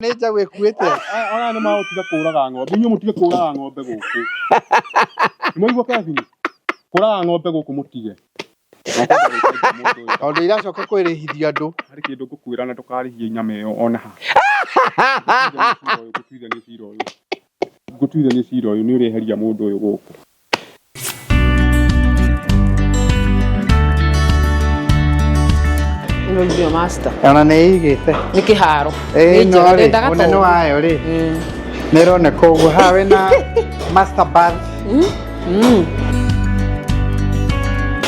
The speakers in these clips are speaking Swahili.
Neja wekuete. Ana nĩ maũtiga kũraga ng'ombe. Inyuĩ mũtige kũraga ng'ombe gũkũ. Mũigua Kevin. Kũraga ng'ombe gũkũ mũtige. Tondũ iracoka kwĩrĩhithia andũ. Harĩ kĩndũ ngũkwĩra na ndũkarĩhie nyama ĩyo ona ha. Ngũtuithania cira ũyũ nĩ ũreheria mũndũ ũyũ gũkũ. Ndio master. Ona nĩ igĩte. Nĩ kĩharo. Ũnene wayo rĩ. Nĩ ĩroneka ũguo hawe na master bath.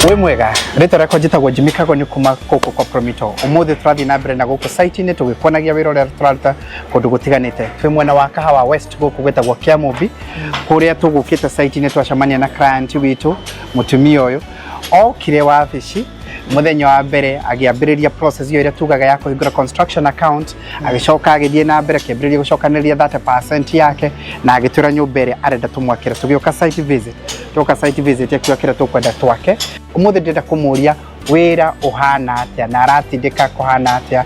Wĩ mwega, rĩtwa rĩakwa njĩtagwo Jimmy Kago nĩ kuma gũkũ kwa Promito. Ũmũthĩ tũrathiĩ na mbere na gũkũ site-inĩ tũgĩkuonagia wĩra ũrĩa tũraruta kũndũ gũtiganĩte. Twĩ mwena wa Kahawa West gũkũ gwĩtagwo Kĩamũmbi, kũrĩa tũgũkĩte site-inĩ twacemania na client witũ mũtumia ũyũ okire wabici muthenya wa mbere agiambiriria process iyo ĩrĩa tugaga ya kũhingũra construction account, agĩcoka agĩthiĩ na mbere akĩambĩrĩria gũcokanĩrĩria 30% yake na agĩtwĩra nyũmba ĩrĩa arenda tũmwakĩre. Tũgĩũka site visit akĩwakĩra tũkwenda twake. Ũmũthĩ ndĩrenda kũmũria wĩra ũhana atĩa na aratindĩka kũhana atĩa.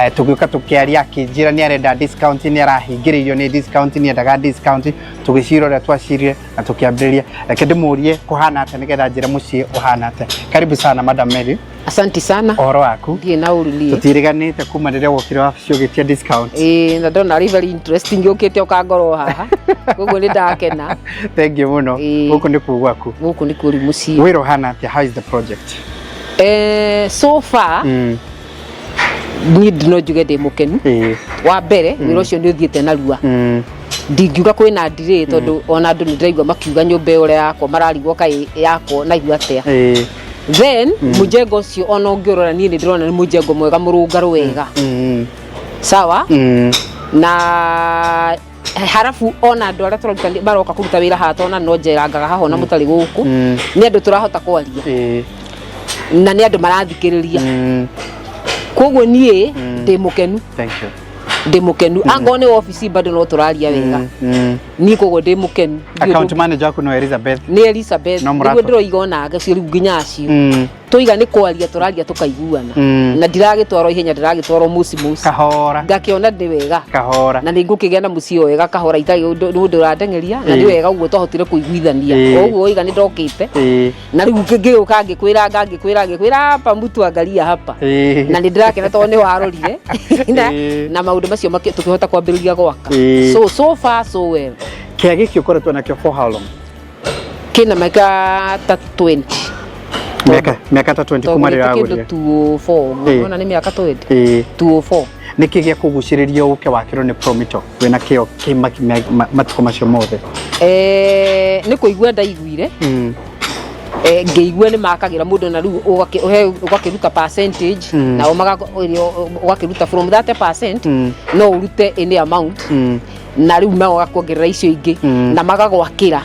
Tũgĩũka tũkĩaria akĩnjĩra nĩ arenda discount, nĩ arahingĩrĩirio nĩ discount, nĩ endaga discount. Tũgĩcira ũrĩa twacirire na tũkĩambĩrĩria. Reke ndĩmũrie kũhana atĩa nĩgetha njĩra mũciĩ ũhana atĩa. Karibu sana Madam Mary. Asante sana. Ũhoro waku? Ndiĩ na ũrulie. Tũtiriganĩte kuma rĩrĩa wokire wabici ũgĩtia discount. Na ndona ari very interesting ũkĩte ũkangorwo haha. Koguo nĩ ndakena. Thank you muno. Gũkũ nĩ kũu gwaku. Gũkũ nĩ kũrĩ mũciĩ. Wĩra ũhana atĩa? How is the project? So far niĩ ndino njuge ndĩ mũkenu. Wa mbere wĩra ũcio nĩ ũthiĩte narua. Ndingiuga kwĩna delay tondũ ona andũ nĩ ndĩraigua makiuga nyũmba ĩyo yakwa mararigwo kai yakwa na igua atĩa. Then mũjengo ũcio ona ũngĩrora niĩ nĩ ndĩrona nĩ mũjengo mwega mũrũngarũ wega. Sawa? Na harafu ona andũ arĩa tũraruta baroka kũruta wĩra haha tona no njerangaga haha ona mũtarĩ gũkũ. Nĩ andũ tũrahota kwaria. Na nĩ andũ marathikĩrĩria. Koguo niĩ ndĩ mũkenu. Thank you. Ndĩ mũkenu. Angorwo nĩ ofici bado no tũraria wega. Niĩ koguo ndĩ mũkenu. Account manager waku no Elizabeth. Nĩ Elizabeth. Nĩguo ndĩroiga onake cio rĩu nginya acio. Tũiga nĩ kwaria tũraria tũkaiguana. Na ndiragĩtwarwo ihenya, ndiragĩtwarwo muci. Kahora. Ngakĩona ndĩ wega. Kahora. Na nĩ ngũkĩgĩa na mũciĩ wega kahora itarĩ ũndũ ũrandengeria na nĩ wega ũguo twahotire kũiguithania. Ũguo oiga nĩ ndokĩte. Na rĩu ngĩgĩũka ngĩkwĩra hapa mtu angalia hapa. Na nĩ ndirakena tondũ nĩ warorire. Na maũndũ macio tũkĩhota kwambĩrĩria gwaka. So far so well. Kĩa gĩkĩ ũkoretwo nakĩo for how long? Kĩna mĩaka ta 20. Miaka 20 kuma rĩrĩa agũrire. 204. Ona nĩ mĩaka 20. 204. Nĩkĩ gĩa kũgucĩrĩria ũke wakĩrwo nĩ Promito wĩna kĩo matukũ macio mothe? Nĩ kũigua ndaiguire. Ngĩigua nĩ makagĩra mũndũ na rĩu ũgakĩruta percentage na ũgakĩruta from that percent no ũrute any amount na rĩu nao gakuongerera icio ingĩ na magagwakĩra.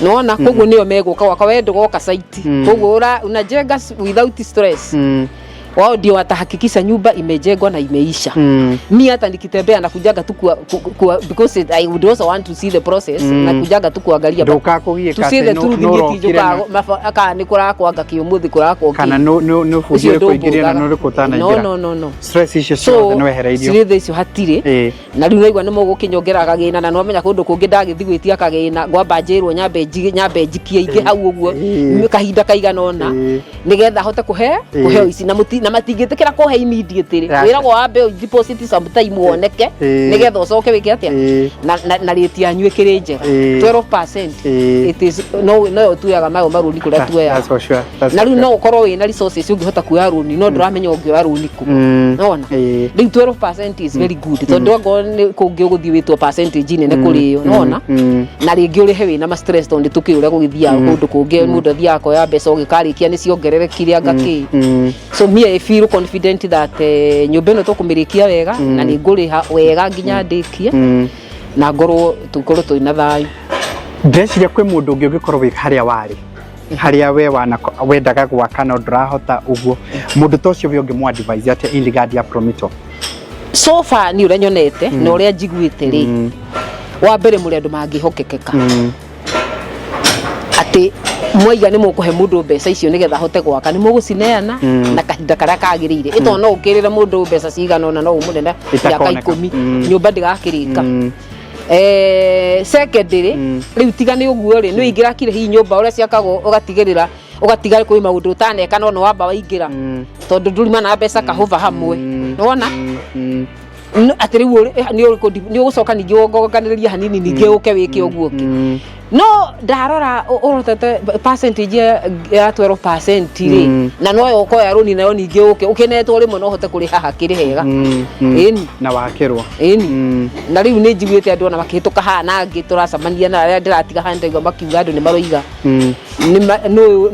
Naona koguo nĩo megũka waka wendo goka site. Koguo unajenga without stress. Wao ndio watahakikisha nyumba imejengwa na imeisha. Mimi hata nikitembea na kujaga tu because I would also want to see the process na kujaga tu kuangalia. To see the truth ngikijuka aka ni kurakwanga kiumuthi kurakwo. Kana no fujire kuingiria na no kutana njira. No. Stress icio ciothe no ehereirio. Stress icio hatirĩ. Na rĩu naigua nĩ mũgũkinyongera kagĩna na no menya kũndũ kũngĩ ndagĩthi gwĩtia kagĩna ngwamba njĩrwo nyambe njikie ingĩ hau ũguo kahinda kaigana ona nigetha hote kuhe ici na matingĩtĩkĩra kũhe immediately. Wĩragwo wambe deposit sometime woneke nigetha ũcoke wĩke atĩa na rate yanyu ĩkĩrĩ njega 12%. It is no tuyaga mayo marũni kũrĩa tuoya. That's for sure. Na rĩu no ũkorwo wĩna resources ũngĩhota kuoya rũni no ndũramenya ũngĩoya rũni kũ. Nona rĩu 12% is very good tondũ angorwo nĩ kũngĩ ũgũthiĩ wĩtwo percentage nene kũrĩ yo. Nona na rĩngĩ ũrĩhe wĩna ma stress tondũ tukĩ ũrĩa gũgĩthiaga kũndũ kũngĩ mũndũ athiaga koya mbeca ũgĩkarĩkia nĩ ciongererekire angaki. So me I feel confident that nyũmba ĩno tũkũmĩrĩkia wega na nĩ ngũrĩha wega nginya ndĩkie na ngorwo tũkorwo twĩna thayũ. Ndeciria kwĩ mũndũ ũngĩ ũngĩkorwo wĩ harĩa warĩ harĩa we wendaga gwaka na ndũrahota ũguo mũndũ ta ũcio we ũngĩmũ-advise atĩa in regard ya Promito? So far ni ũrĩa nyonete na ũrĩa njiguĩte rĩ wa mbere mũrĩ andũ mangĩhokekeka atĩ Mwaiga nĩ mũkũhe mũndũ mbeca icio nĩgetha ahote gwaka nĩ mũgũcineana na kahinda karĩa kagĩrĩire ĩto no ũkĩrĩre mũndũ mbeca cigana ona no ũmũnene mĩaka 10 nyũmba ndĩgakĩrĩka secondary rĩu tiga nĩ ũguo rĩ nĩ ingĩrakire hihi nyũmba ũrĩa ciakagwo ũgatigĩrĩra ũgatiga kwĩ maũndũ ũtaneka no wamba waingĩra tondũ ndurima na mbeca kahũva hamwe nĩwona atĩ rĩu nĩ ũgũcoka ningĩ wongonganĩrĩria hanini ningĩ ũke wĩke ũguo ũngĩ no ndarora ũrotete percentage ya 12% rĩ na no ũkoya rũni nayo ningĩ ũke ũkenetwo rĩmwe no ũhote kũrĩha hakĩrĩ hega ĩni na wakĩrwo ĩni na rĩu nĩ njiguĩte andũ ona makĩhĩtũka hana angĩ tũracemania na arĩa ndĩratiga hana ndaigua makiuga andũ nĩ maroiga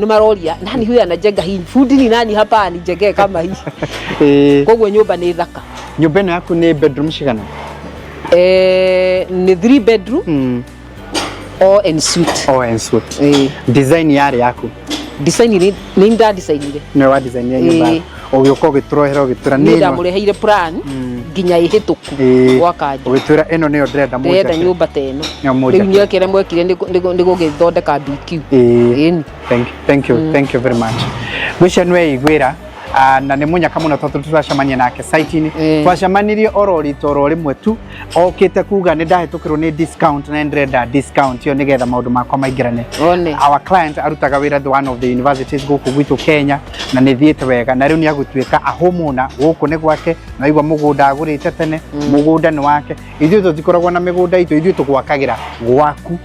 nĩ maroria nani huyu anajenga hii fundi ni nani hapa anijengee kama hii koguo nyũmba nĩ thaka nyũmba ĩno yaku nĩ bedroom cigana nĩ 3 bedroom all en suite design yari yaku design ni nda designire nĩ wa design ya nyũmba ũgĩũka ũgĩtũrohera ũgĩtũra nĩ ndamũreheire plan nginya ihĩtũku gwaka ũgĩtũra ĩno nĩyo ndĩrenda nyũmba ta ĩno rĩu nyekere mwekire nĩ gũgĩthondeka BQ thank you very much gwicia nĩ igwĩra na nĩ munyaka muno tondũ tũracemania nake site-inĩ twacemanirie oro rimwe tu okĩte kuga nĩ ndahĩtũkĩrwo nĩ discount na ndĩrenda discount yo nĩgetha maũndũ makwa maingĩrane our client arutaga wĩra the one of the universities gũkũ gwitũ Kenya na nĩ thiĩte wega na rĩu nĩ agũtuĩka a homeowner gũkũ nĩ gwake na igua mũgũnda agũrĩte tene mũgũnda nĩ wake ithuĩ tũtikoragwo na mĩgũnda itũ ithuĩ tũgwakagĩra gwaku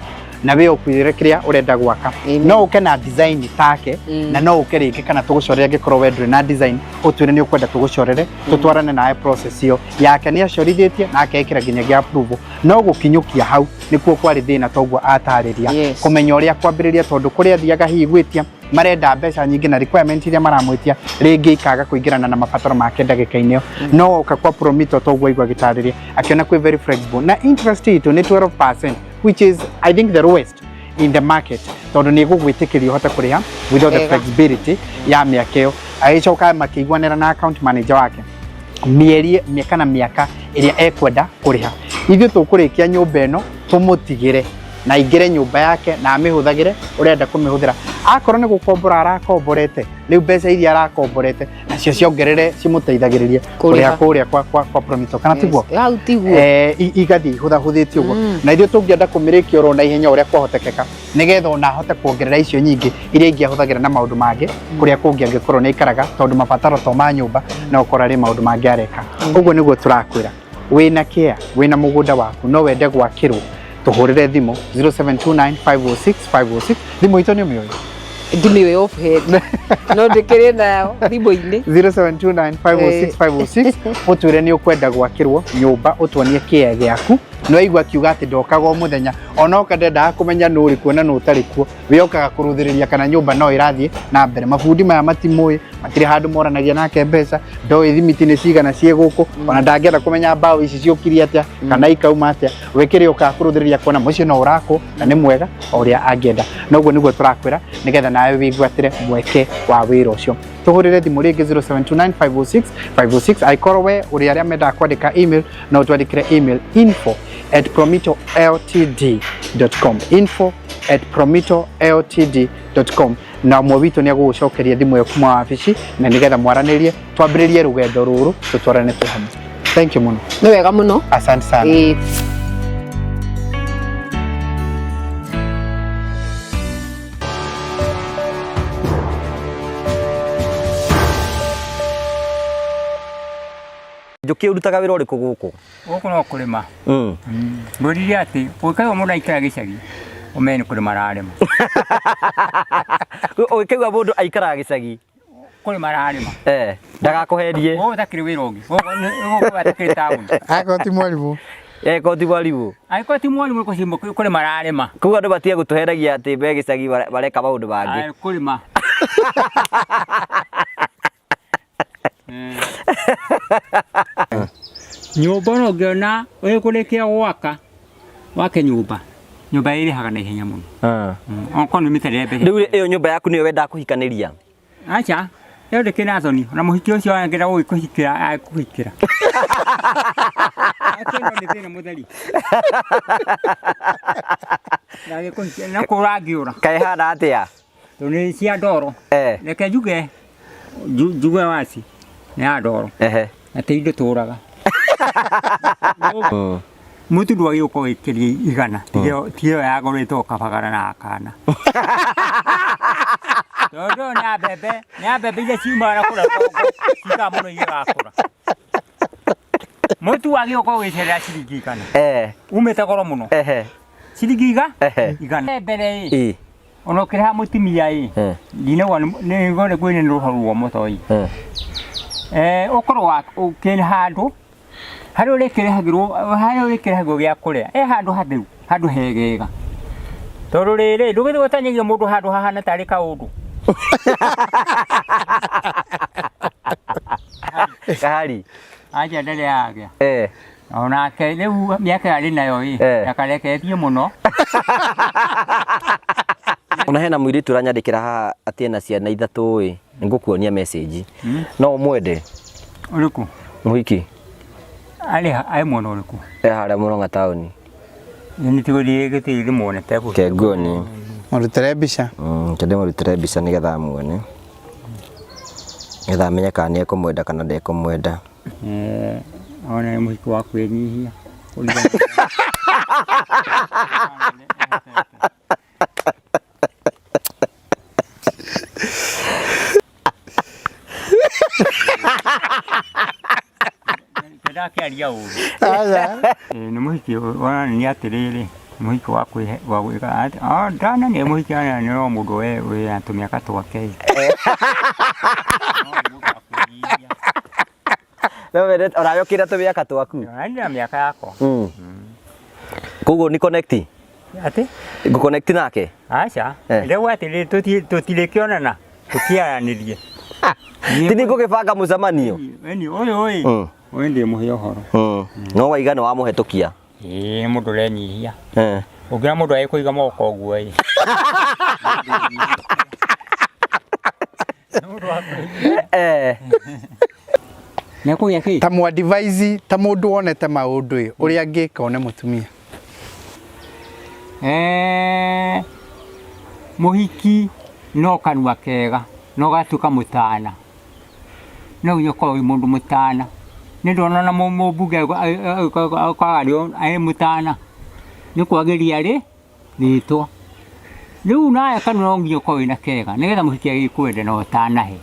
na we ũkwĩrĩre kĩrĩa ũrenda gwaka no ũke na design take na no ũke rĩngĩ kana tũgũcorere angĩkorwo we ndũrĩ na design ũtwĩre nĩ ũkwenda tũgũcorere tũtwarane nawe process iyo yake nĩ acorithĩtie na akekĩra nginyagia approval no gũkinyũkia hau nĩkuo kwarĩ thĩna toguo atarĩria kũmenya ũrĩa kwambĩrĩria tondũ kũrĩa thiaga hihi gwĩtia marenda mbeca nyingĩ na requirement iria maramwĩtia rĩngĩ ikaga kũingĩrana na mabataro make ndagĩka-inĩ ĩyo no oka kwa Promito toguo aigua gĩtarĩria akiona kwĩ very flexible na interest itũ nĩ 12% which is I think the lowest in the market tondu ni gugwitikiria uhote kuriha without the flexibility ya miaka iyo aicoka makiguanira na account manager wake miaka na miaka iria ekwenda kuriha ithuĩ tũkũrĩkia nyũmba ĩno tũmũtigĩre na ingĩre nyũmba yake na amĩhũthagĩre ũrenda kũmĩhũthĩra akorwo nĩ gũkombora arakomborete rĩu mbeca iria arakomborete nacio ciongerere cimũteithagĩrĩrie kũrĩha kũrĩa kwa Promito kana tiguo igathiĩ hũthahũthĩtie ũguo na ithuĩ tũngĩenda kũmĩrĩkia oro na ihenya ũrĩa kwahotekeka nĩgetha ona ahote kuongerera icio nyingĩ iria ingĩ ahũthagĩra na maũndũ mangĩ kũrĩa kũngĩ angĩkorwo nĩ ikaraga tondũ mabataro to ma nyũmba na ũkora rĩ maũndũ mangĩ areka ũguo nĩguo tũrakwĩra wĩna care wĩna mũgũnda waku no wende gwakĩrwo tuhurire thimo 0729506506 thimo ito nĩ mĩoyo ndimĩoĩ off head no ndĩkĩrĩ nayo thimũ-inĩ 0729506506 ũtwĩre nĩ ũkwenda gwakĩrwo nyũmba ũtuonie kĩea gĩaku no aigua kiuga atĩ ndokaga o mũthenya ona oka ndendaga kũmenya nũ ũrĩ kuo na nũ ũtarĩ kuo we okaga kũrũthĩrĩria kana nyũmba no ĩrathiĩ na mbere mabundi maya matimũĩ matirĩ handũ moranagia nake mbeca ndoĩ thimiti nĩ cigana ciĩ gũkũ ona ndangĩenda kũmenya mbaũ ici ciũkire atĩa kana ikauma atĩa we kĩrĩa okaga kũrũthĩrĩria kuona mũciĩ no ũrakwo na nĩ mwega o ũrĩa angĩenda na ũguo nĩguo tũrakwĩra nĩgetha nawe wĩgwatĩre mweke wa wĩra ũcio tuhurire thimũ rĩngĩ 0729506506 aikorwo we ũrĩ arĩa mendaga kwandĩka email no twandĩkĩre email info@promitoltd.com info@promitoltd.com na ũmwe witũ nĩ agũgũcokeria thimũ ĩyo kuma wabici na nĩgetha mwaranĩrie twambĩrĩrie rũgendo rũrũ tũtwarane twĩ hamwe thank you mũno nĩ wega mũno asante sana Njuki urutaga wira uriku guku guku no kurima ngurire ati ukaigwa mundu aikara gicagi umeni kurima ararima ukaigwa mundu aikara gicagi kurima ararima ndagakuhendie utakiri wira ungi guku atakiri town ako ti mwalimu ko ti mwalimu aiko ti mwalimu ko simbo kurima ararima kuga andu batie gutuhendagia ati be gicagi bareka maundu bangi kurima nyũmba no ngĩona ũkũrĩkia gwaka wake nyũmba ĩrĩhaga na ihenya mũno okorwo nĩ mĩtare mbeca rĩu ĩyo nyũmba yaku nĩyo wendaga kũhikanĩria acha rĩu ndĩkĩrĩ na thoni na mũhiki ũcio angĩenda gũgĩkũhikĩra akũhikĩra akĩno nĩ thĩna mũtheri na gĩkũhikĩra na kũrangĩũra kaĩ hana atĩa Tuni cia ndoro. Reke njuge waci nĩ ya ndoro. Atĩ indo tũraga. Mũtu ndwagĩ gũkorwo wĩkĩria igana. Tiyo yagũrĩtwo kabagara na akana. Tondũ nĩ mbembe iria ciumaga kũrĩa ciga mũno igakũra. Mũtu wagĩ gũkorwo wĩcerera ciringi igana. Umĩte goro mũno. Ciringi igana. Mbere ona ũkĩrĩha mũtumia ndinagwa nĩ gore kwĩna rũhoro rwa mũtoi. Ũkorwo ũkĩrĩ handũ harĩa ũrĩkĩrehagĩrwo gĩa kũrĩa handũ hatheru, handũ hegega. Tondũ rĩrĩ ndũgĩthiĩ gũtanyagĩria mũndũ handũ hahana tarĩ kaũndũ. Kahari aja ndere yagĩa onake rĩu mĩaka arĩ nayo ndakareketie mũno. Ona hena mũirĩtu ũranyandĩkĩra haha atĩ ena ciana ithatũ nĩngũkuonia message. No ũmwende? Ũrĩkũ? Mũhiki. Arĩ mwena ũrĩkũ? Harĩa Mũrang'a taũni. Nĩ tũgũthiĩ gĩtĩri muonete gũkũ. Kĩengũni. Mũrutĩre mbica. Kĩndĩ mũrutĩre mbica nĩgetha muone. Nĩgetha amenye kana nĩ ekũmwenda kana ndekũmwenda. Ona mũhiki wa kwĩnyihia. Ndakiaria ũru. Nĩ mũhiki nĩ atĩrĩrĩ mũhiki wa gwĩka ndana nĩ mũhiki nĩ no mũndũ wĩ tũmĩaka twake. No wende ũragĩũkĩra tũmĩaka twaku? Nĩ mĩaka yakwa. Koguo nĩ connect? Atĩ? Ngũ-connect nake? Aca. Rĩu atĩrĩrĩ tũtirĩkĩonana tũkĩaranĩrie. Ti nĩ ngũgĩbanga mũcemanio? Ũyũ ndĩ mũhe ũhoro. No waiga nĩ wamũhetũkia? Mũndũ ũrenyihia. Ũngĩra mũndũ agĩkũiga moko ũguo ta mwadivaici ta mũndũ wonete maũndũ ũrĩa angĩka one mũtumia. Mũhiki no kanua kega no gatuĩka mũtana. No ũkorwo wĩ mũndũ mũtana. Nĩ ndona na mũmbunge akario arĩ mũtana. Nĩ kwagĩria rĩtwa. Rĩu nawe kanua no nginya ũkorwo wĩna kega nĩgetha mũhiki agĩkwende na ũtanahe.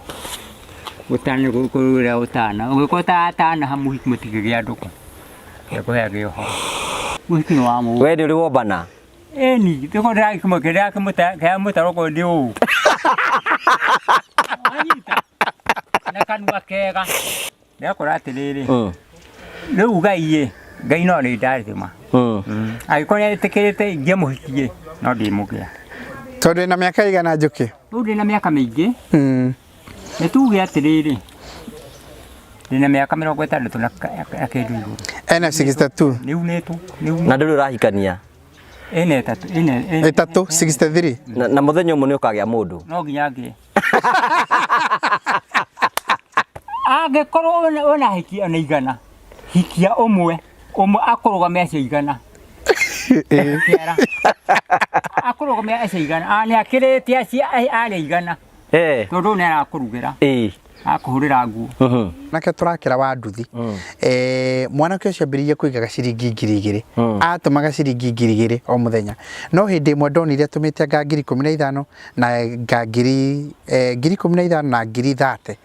Ũtana gũkũrĩra ũtana. Ũngĩkorwo ũtatanaha mũhiki mũtingĩgĩa ndũkũ. Ekũheage ũhoro. Mũhiki nĩ wa mũndũ. We nĩ ũrĩ wombana? Ĩni tũko ndĩrakĩmũtaroko ndĩ ũũ. Na kanua kega. Ndakora atĩrĩrĩ. Rĩu Ngai no nĩ ndathima. Agĩkorwo nĩ etĩkĩrĩte ingĩmũhikie no ndĩmũgĩa. Tondũ na mĩaka igana njũkĩ? Rĩu ndĩ na mĩaka mĩingĩ. Nĩ tuge atĩrĩrĩ. Ndĩ na mĩaka 60 na kĩndũ igũrũ. Ena 62. Rĩu na ndũrĩ ũrahikania? Ĩtatũ 63. Na mũthenya ũmwe nĩ ũkagĩa mũndũ? No nginya ngĩe. Angĩkorwo ona hikia ona igana. Hikia ũmwe akũrũgamia acio igana. Akũrũgamia acio igana. Nĩ akĩrĩtie acio arĩa igana. Tondũ nĩ arakũrugĩra. Akũhũrĩra nguo. Nake tũrakĩra wa nduthi. Mwanake ũcio ambĩrĩirie kũigaga ciringi 2000. Atũmaga ciringi 2000 o mũthenya. No hĩndĩ ĩmwe ndonire atũmĩte anga 15,000 na anga 15,000 na 30.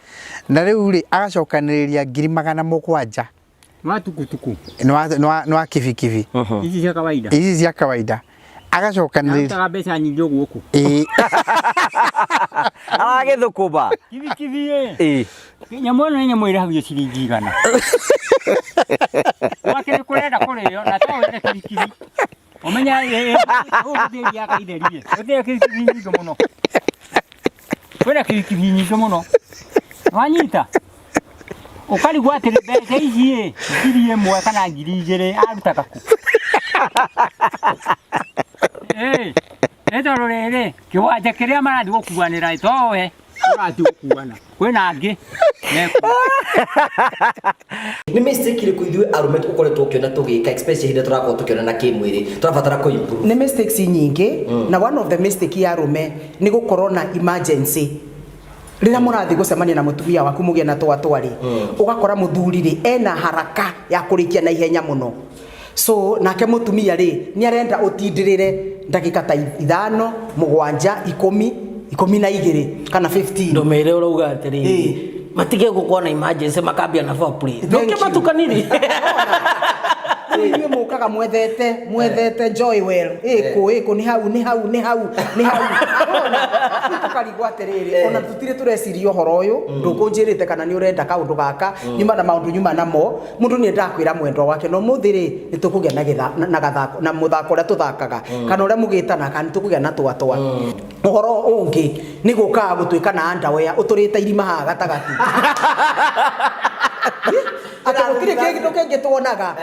Na rĩu rĩ agacokanĩrĩria 700,000. Nwa tukutuku. Nwa kibikibi. Ici cia kawaida. Ici cia kawaida. Agacokanĩrĩria. Nataga mbeca nyingĩ gũkũ. Agĩthũkũma. Kibikibi nyamũ ĩno nĩ nyamũ ĩrahagio ciringi 100. Wakĩrĩ kũrenda kũrĩo na to wende kibikibi. Ũmenya ũgũthiĩ ya kaitheri. Ũthiĩ kibikibi nyingĩ mũno. Kwĩna kibikibi nyingĩ mũno. Wanyita. Ũkarigwo atĩrĩ mbeca ici 1,000 kana 2,000 arutaga ku. Nĩ tondũ rĩrĩ kĩwanja kĩrĩa marathiĩ gũkuanĩra itoe Ati ukuana. Kwena angi. Ni mistake ile kuidwe arume tukoretwo ukiona tugika especially hinde turakorwo tukiona na kimwiri turabatara ko improve. Ni mistakes nyingi na one of the mistake ya arume ni gukorwo na emergency. Rira murathi gucemania na mutumia waku mugie na twatwari ugakora muthuri ri ena haraka ya kurikia na ihenya muno. So nake mutumia ri ni arenda utindirire ndagika ta 5 7 10 12 kana 15 ndo mere urauga atiri matige gukona emergency makambia na for please ndoke matukaniri Niwe mukaga mwethete joy well iko ni hau tukarigwa atiriri ona tutire tureciria uhoro uyu ndukunjirite kana ni urenda kaundu gaka nyuma na maundu nyuma namo mundu ni ndakwira mwendwa wake no muthiri ni tukugia na gathako na muthako uria tuthakaga kana uria mugitana kana tukugia na twatwa uhoro ungi ni guka gutwika na underwear uturite irima ha gatagati Atokire kege toke tuonaga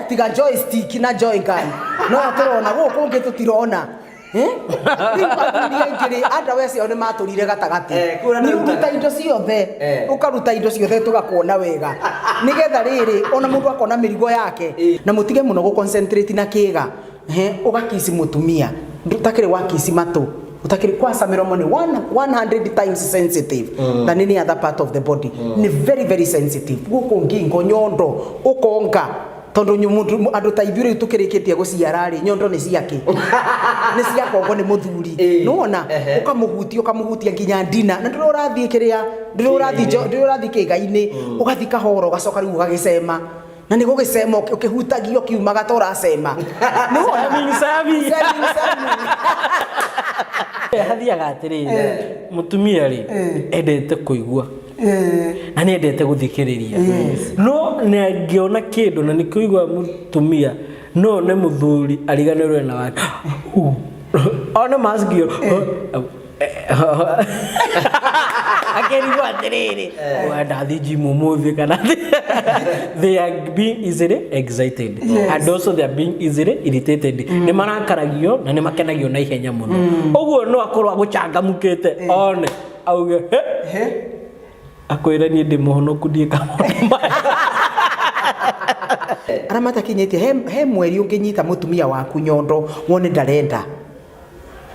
tiga joystick na joy gun no turona guku ngi tutirona ngiri anda wese one maturire gatagati ni uruta indo ciothe ukaruta indo ciothe tugakuona wega nigetha riri ona mundu akona mirigo yake na mutige muno go concentrate na kiga ugakisi mutumia ndutakire wakisi matu utakiri kwasa miromo ni 100 times sensitive than any other part of the body ni very very sensitive guko ngingo nyondo ukonga tondu nyumundu andu ta ithuire tukirikitie guciara ri nyondo ni ciake ni cia kongo ni muthuri nuona ukamuhutia nginya ndina na ndiro urathie kiria ndiro urathie kigaini ugathi kahoro gacoka riu gagicema na ni gugicema ukihutagio kiumaga tora cema nuona sabi hathiaga atiriri mutumia ri endete kuigua na ni endete guthikiriria no ngiona kindu na ni kuigua mutumia no ne muthuri ariganirwe na wake ona masgio akerigwa atiriri wenda thiji mumuthi kana they are being easily excited and also they are being easily irritated ni marakaragio na ni makenagio na ihenya muno uguo no akorwa gucangamukite one auge akwira ni ndi muhonoku ndika aramata kinyetie he mweri unginyita mutumia waku nyondo wone ndarenda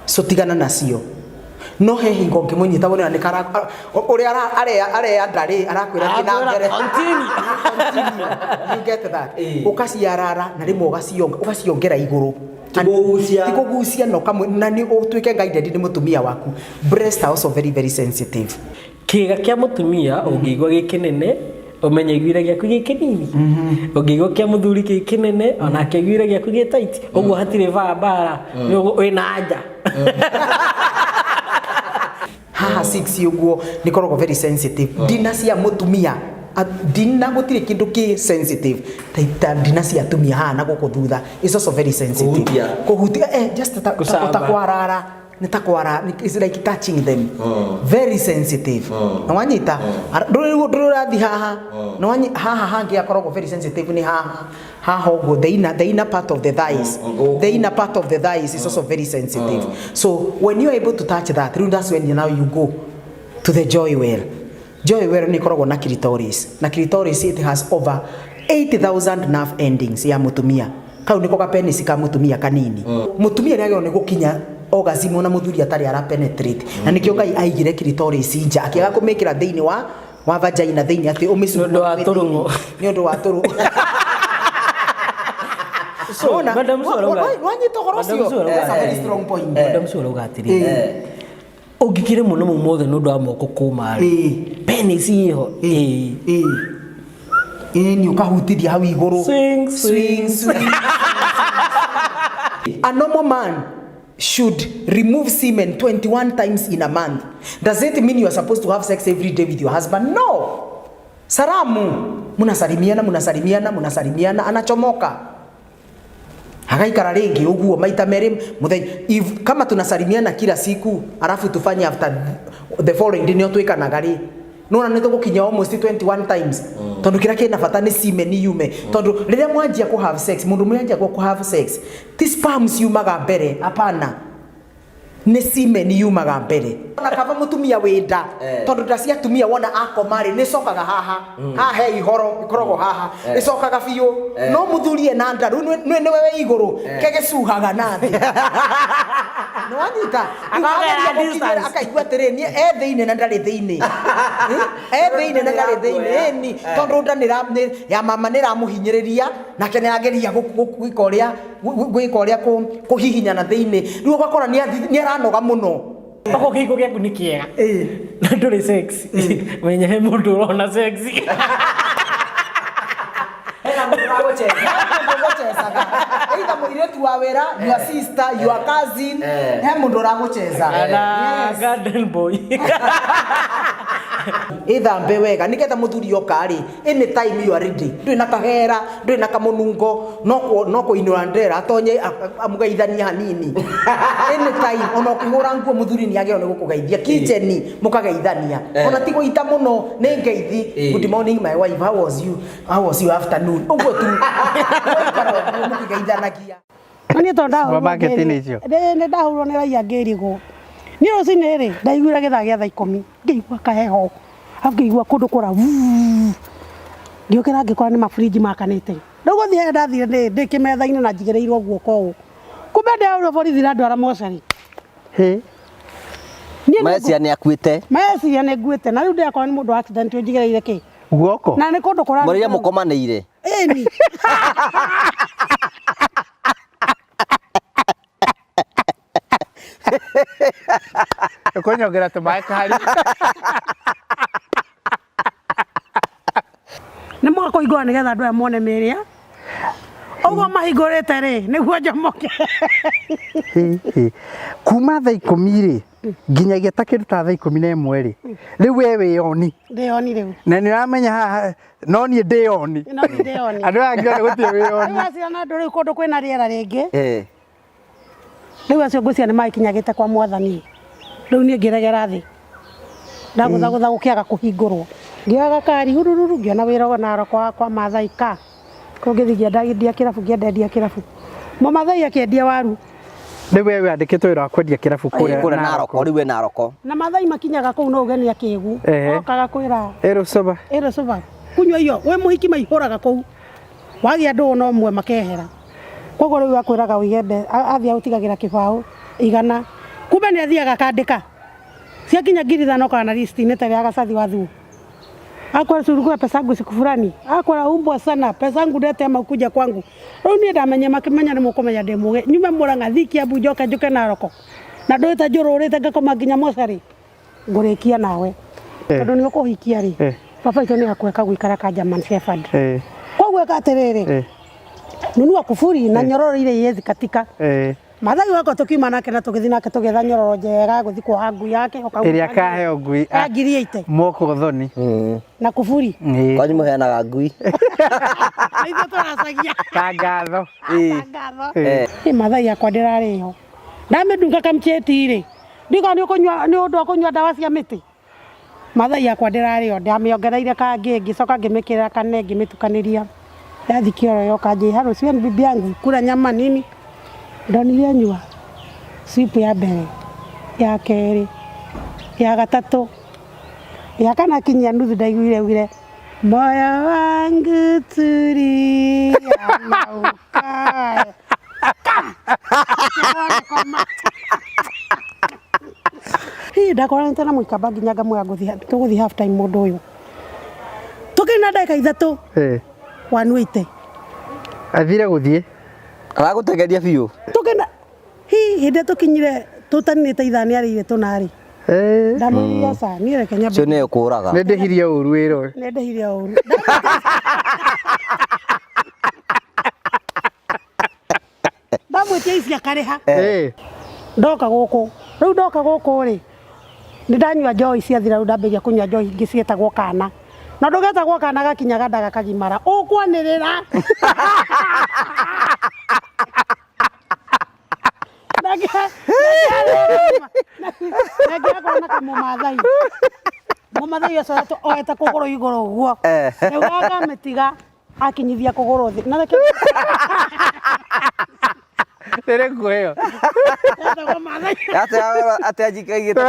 so tigana nacio no he hingo ngimunyita wone ni kara uri are ndari arakwira kinangere continue you get that ukasiarara na rimwe ugaciongera iguru tikugucia no kamwe na ni utwike guided ni mutumia waku breast also very very sensitive kiga kia mutumia ungigwa gikinene umenye igwira gyaku gikinini ungigwa kia muthuri gikinene ona kigwira gyaku gitaiti uguo hatire bara ni wina anja haha 6 uguo ni korogwo very sensitive dina cia mutumia dina gutire kindu ki sensitive taita dina cia tumia haha na guku thutha is also very sensitive kuhutia just utakwarara nitakwara is like touching them very sensitive na wanyita ndurathi haha na wanyi haha hangi akorogwo very sensitive ni haha uguo the inner part of the thighs the inner part of the thighs is also very sensitive so when you are able to touch that that's when you go to the joy well ni korogwo na clitoris it has over 80,000 nerve endings ya mutumia kau niko ka penis ka mutumia kanini mutumia riagero ni gukinya orgasm na muthuri atari ara penetrate na nikio Ngai aigire clitoris nja akiaga kumekira thiini wa vagina thiini ati umisu ndo wa turungo ni ndo wa turungo so madam Suarauga wanyito horocio that's a very strong point madam Suarauga atiri ugikire muno mumothe no ndo amoko kuma penis iho ni ukahutithia hau iguru swing a normal man should remove semen 21 times in a month. Does it mean you are supposed to have sex every day with your husband? No. Salamu. Munasalimiana anachomoka. Hagaikara ringi uguo maita meri if kama tunasalimiana kila siku alafu tufanye after the following day nio twikanaga ri nona nito gukinya almost 21 times tondu kira kina bata ni semen yume tondu riria mwanjia ku have sex mundu mwanjia ku have sex ti sperms yumaga mbere hapana nĩ semen yumaga mbere ona kaba mutumia wenda tondu nda cia tumia wona akomari nĩ cokaga haha he ihoro ikorogo haha icokaga biũ no muthuri na nda rĩu nĩ wewe igũrũ kegecuhaga nathi no anyita akaigua atĩrĩ niĩ thĩinĩ na ndarĩ thĩinĩ thĩinĩ na ndarĩ thĩinĩ ni tondu nda ya mama nĩ ramũhinyĩrĩria nake nĩ ageria gwĩka ũrĩa kũhihinyana thĩinĩ rĩu ũgakora nĩ aranoga mũno Ako kiko gĩaku nĩ kĩega na ndũrĩ sex menye he mũndũ ũrona sex hena mũndũ ũragũcecaga either mũirĩtu wa wĩra your sister your cousin he mũndũ ũragũceca na garden boy ithambe wega nigetha muthuri okari any time you are ready ndui na kahera ndui na kamunungo no kuinura ndera atonye amugeithania hanini any time ona ukihura nguo muthuri ni ageo ni gukugeithia kitchen mukageithania ona tigo ita muno ni ngeithi good morning my wife how was you afternoon ugo tu mukigeithanagia ni tonda supermarket ni cio ne ndahurwo ni raia ngirigo ni rucini ri ndaiguira githaa gia thaa 10 ngĩigua kaheho ngĩigua kũndũ kũra ngĩũkĩra ngĩkora nĩ mafriji makanĩte rĩu gũthiĩ ndathire ndĩ kĩmetha-inĩ na njigĩrĩirwo guoko ũũ kumbe ndĩaurwo borithi na ndwara mocarĩ Meciria nĩ akuĩte meciria nĩ nguĩte na rĩu ndĩrakora nĩ mũndũ wa accident njigĩrĩire kĩ guoko na nĩ kũndũ kũra mũrĩria mũkomanĩire ĩni konyongera tumaĩ kahari nĩ mwakũingũra nĩgetha andũ aya mone mĩrĩa ũguo mahingũrĩte rĩ nĩguo njomoke kuma thaa 10 rĩ nginyagia takĩruta thaa 11 rĩ rĩu we wĩyoni ndĩyoni rĩu na nĩ ũramenya haha no niĩ ndĩyoni andũ aya angĩ gũtirĩ wĩyoni rĩu acio na andũ rĩu kũndũ kwĩna rĩera rĩngĩ rĩu acio ngũcia nĩ makinyagĩte kwa mwathani rĩu niĩ ngĩregera thĩ ndagũthagũtha gũkĩaga kũhingũrwo ngĩoyaga kari hurururu ngĩona wĩra na kwa Maathai ka kũngĩthigia ndagendia kĩrabu ngĩendendia kĩrabu Mũmathai akĩendia waru rĩu we wandĩkĩtwo wĩra wa kwendia kĩrabu kũrĩa Naroko rĩu we Naroko na Maathai makinyaga kũu no ũgeni akĩgu okaga kwĩra ĩrũcoba kunyua iyo we mũhiki maihũraga kũu wagĩa ndũ no ũmwe makehera koguo rĩu akwĩraga ũigende athiĩ ũtigagĩra kĩbaũ igana kumbe nĩ athiaga akandĩka ciakinya ngiri 5 kana list nĩ ta ya gacathi wa thuo akwa surugua pesa yangu siku fulani akwa umbwa sana pesa yangu ndete makuja kwangu rĩu niĩ ndamenye makimenya nĩ mũkũmenya ndĩmuge nyume mũranga thiki abu njoke Naroko na ndũĩte njũrũrĩte ngakoma nginya mocarĩ ngũrĩkia nawe tondũ nĩ ũkũhikia rĩ baba itũ nĩ akweka gũikara ka German Shepherd koguo eka atĩrĩrĩ nunua kufuri na nyororo ile yezi katika Maathai wako tukiuma nake na tũgĩthiĩ nake tũgetha nyororo njega gũthiĩ kuoha ngui yake ĩrĩa kaheo ngui ngiri 8 moko thoni na kufuri kwanyu mũheanaga ngui ithuĩ tũracagia kangatho Maathai akwa ndĩrarĩho ndamĩndunga kamcheti rĩ ndiga nĩ ũndũ wa kũnyua ndawa cia mĩtĩ Maathai akwa ndĩrarĩho ndamĩongereire kangĩ ngĩcoka ngĩmĩkĩra kane ngĩmĩtukanĩria yathi kĩoro yoka njĩha rũciũ bibi yangu kula nyama nini ndonire nyua sipu ya mbere ya kerĩ ya gatatũ ya kana kinyia nuthu ndaiguire moyo wangu tulia nauka ndakora nĩ tena mũikamba nginya ngamwĩra tũgũthiĩ half time mũndũ ũyũ tũkĩna ndagĩka 3 wanuĩte athire gũthiĩ aragũtegeria biũ tũkĩna hĩndĩ tũkinyire tũtaninĩte ithaa nĩ arĩire tũnarĩ ndamũria sa niĩ reke nyambe cio nĩ ũkũraga nĩ ndĩhirie ũru wĩra ũyũ nĩ ndĩhirie ũru ndamwĩtia ici akarĩha ndoka gũkũ rĩu ndoka gũkũ rĩ nĩ ndanyua njohi ciathira rĩu ndambĩrĩria kũnyua njohi ingĩ ciĩtagwo kana na ndũgetagwo kana gakinyaga ndaga kagimara ũkwanĩrĩra nagĩakorwo na Mũmathai ũcio oete kũgũrũ igũrũ ũguo rĩu akamĩtiga akinyithia kũgũrũ thĩ na reke Tere kuyo. Ate ajikaigite.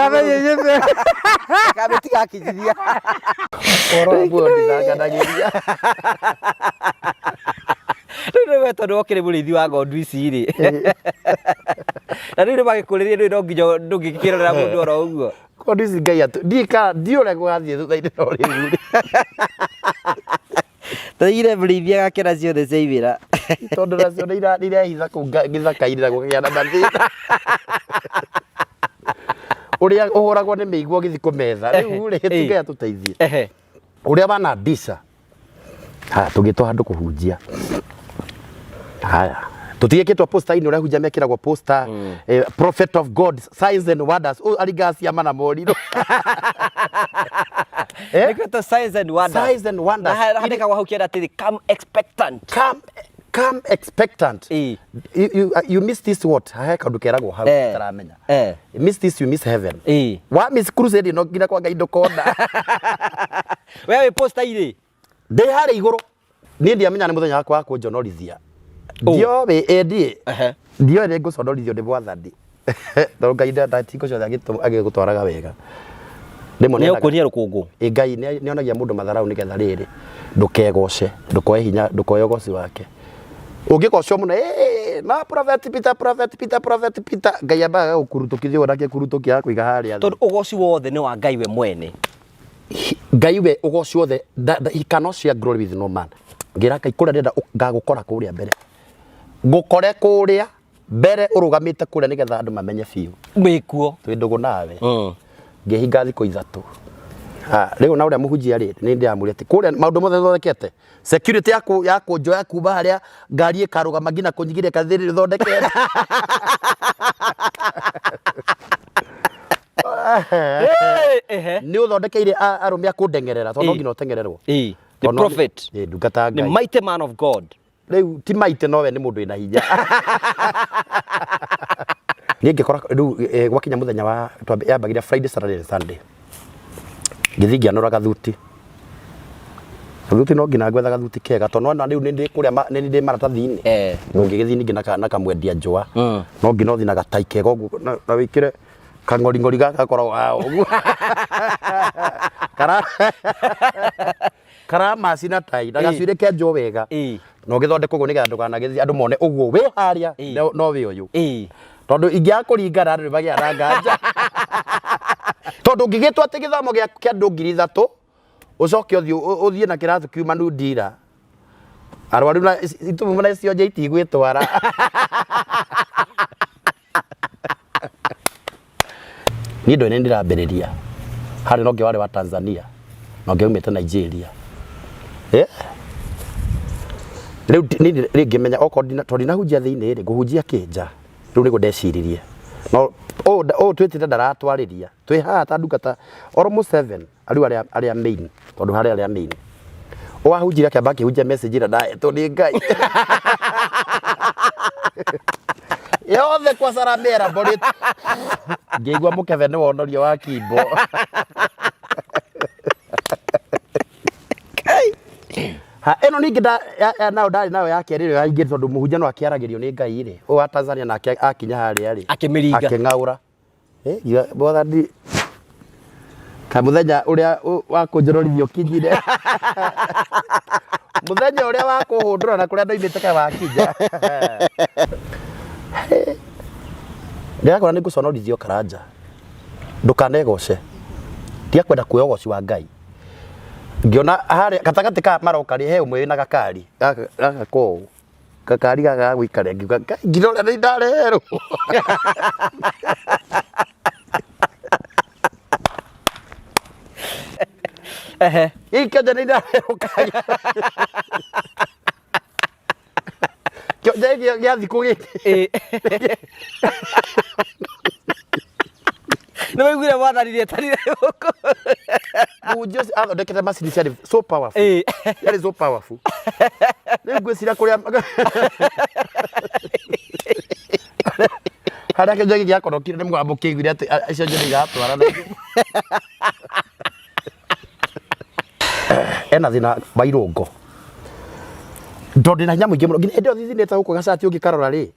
Kabetika kijidia. Oro bodi ndaganagiria. Ndio weto ndo kire burithi wa ngondu ici ri. Na ndio magikuriria ndio nginya ndungikirira mundu oro uguo. Ngondu ici ngai atu. Ndika ndiore gwathie thutha-ini no riu. Taire burithia gakira ciothe ciaivira. Tondu nacio nirehitha kuu githaka-ini na gugia na mathina. Uria uhuragwo ni miiguo githi kumetha riu ri tuge atuteithie. Uria bana ndisa. Tugitwa handu kuhunjia. Haya. Tutigeketwa poster ini uria hunjia mekiragwo poster prophet of God signs and wonders aligacia mana moriro. Nikuta signs and wonders. Signs and wonders. Na handika wa hukienda ati come expectant. Come expectant. You miss this what? Haka ndukeragwo hau taramenya. You miss this, you miss heaven. Wa miss crusade no ngina kwa ngaindo kona. Wewe poster ile. Ndĩ harĩ igũrũ niĩ ndiamenya nĩ mũthenya wakwa wa kũnjonorithia ndio we endie ndio nĩ ngũconorithio nĩ Mwathani tondũ Ngai ndatigũcoria agĩgũtwaraga wega nĩ ũkũria rũkũngũ Ngai nĩonagia mũndũ matharaũ nĩgetha rĩrĩ ndũkegoce ndũkoe hinya ndũkoe ũgoci wake ũngĩgocwo mũno na prophet Peter Ngai ambaga gũkurutũkithia ũrake kurutũkia kũiga harĩa tondũ ũgoci wothe nĩ wa Ngai we mwene Ngai we ugoci wothe he cannot share glory with no man ngira kai kuria ndenda ngagukora kuria mbere ngukore kuria mbere urugamite kuria nigetha andu mamenye fiu mwikuo twindugu nawe ngihinga thiko ithatu riu na uria muhunjia ri ni ndiamuri ati kuria maundu mothe thondekete security yaku njoya kuba haria ngari ikarugama ngina kunyigiria kathiri thondekete ni uthondekeire arumia kundengerera tondu ngino tengererwo the prophet ndungata Ngai the mighty man of God riu ti mighty nowe ni mundu ina hinya ni ngikora riu gwakinya muthenya wa yambagira Friday Saturday Sunday ngithingia nora gathuti no ngina gwetha gathuti kega tondu no riu ndi kuria ni ndi maratathi-ini no ngigithini ngina na kamwendia njua no ngina uthi na gatai kega uguo na wikire kang'ori gagakorwo wao kara macina tai na gacuire kenjo wega no githondekwo guo nigetha ndukanagithi andu mone uguo wi haria no wi uyu tondu ingĩakũringana andũ nĩmagĩa na nganja tondu ngigĩtwo atĩ gĩthomo kĩa andũ 3,000 ũcoke ũthiĩ na kĩratũ kiumanu ndira arwaru na itũmũ na cionje itigwĩtwara ni ndo ndĩrambĩrĩria harĩ no ngĩ warĩ wa Tanzania no ngĩ umĩte Nigeria rĩu ngĩmenya okorwo tondũ ndinahunjia thĩinĩ rĩ ngũhunjia kĩnja rĩu nĩguo ndeciririe no twĩtĩte ndaratwarĩria twĩ haha ta ndungata almost 7 arĩa main tondũ harĩ arĩa main wahunjire akĩamba akĩhunjia message ĩrĩa ndahetwo nĩ Ngai yothe kwa saramera mbori ngĩigua mũkebe nĩ wonorio wa kimbo ĩno ningĩ nayo ndarĩ nayo ya kerĩ ĩrĩa yaingĩrire tondũ mũhunjia no akĩaragĩrio nĩ Ngai rĩ ũyũ wa Tanzania nake akinya harĩa rĩ akĩng'aũra Mwathani kamũthenya ũrĩa wa kũnjororithio kinyire mũthenya ũrĩa wa kũhũndũra na kũrĩa ndoimĩte kaĩ wakinya ndĩrakora nĩ ngũconorithio karanja ndũkanegoce tiga kwenda kuoya ũgoci wa Ngai ngĩona harĩa gatagatĩ ka maroka rĩ he ũmwe wĩna gakari gaka kũu gakari gaka gũikare ngiuga ngina ũrĩa nĩ ndareherwo ikĩnja nĩ ndareherwo kanya kĩonje gĩa thikũ gĩkĩ nĩ waiguire Mwathani etarire gũkũ mũhunjia ũcio athondekete macini ciarĩ so powerful yarĩ so powerful rĩu ngwĩciria kũrĩa harĩa kĩonje gĩkĩ gĩakorokire nĩ mũgambo kĩiguire atĩ icio nĩ igatwarana ena thĩna wa irũngo Tondu na nyamu ingi muno ndio thithinete guku gacati ungikarora ri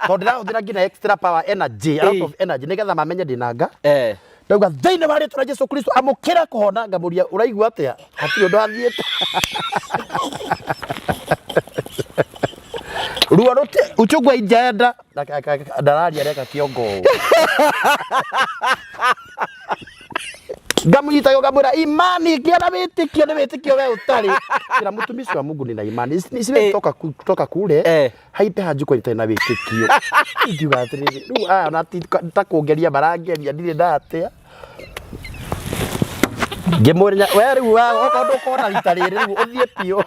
tondu na uthira ngina extra power energy out of energy nigetha mamenye ndinanga ndauga thiini wa ritwa Jesu Kristo amukira kuhona ngamuria uraigua atia atiri undu athiete ruo rote uchugwa ijenda ndararia reka kiongo ngamunyita yo ngamwira imani ngiana witikio ni witikio we utari kira mutumisi wa Mungu ni na imani nisiwe kutoka kule haite hanjuko ita na witikio ngiuga atiri ru na takuongeria marangeria ndire ndatia ngimurinya we riu wa okondo kona rita riri riu uthie pio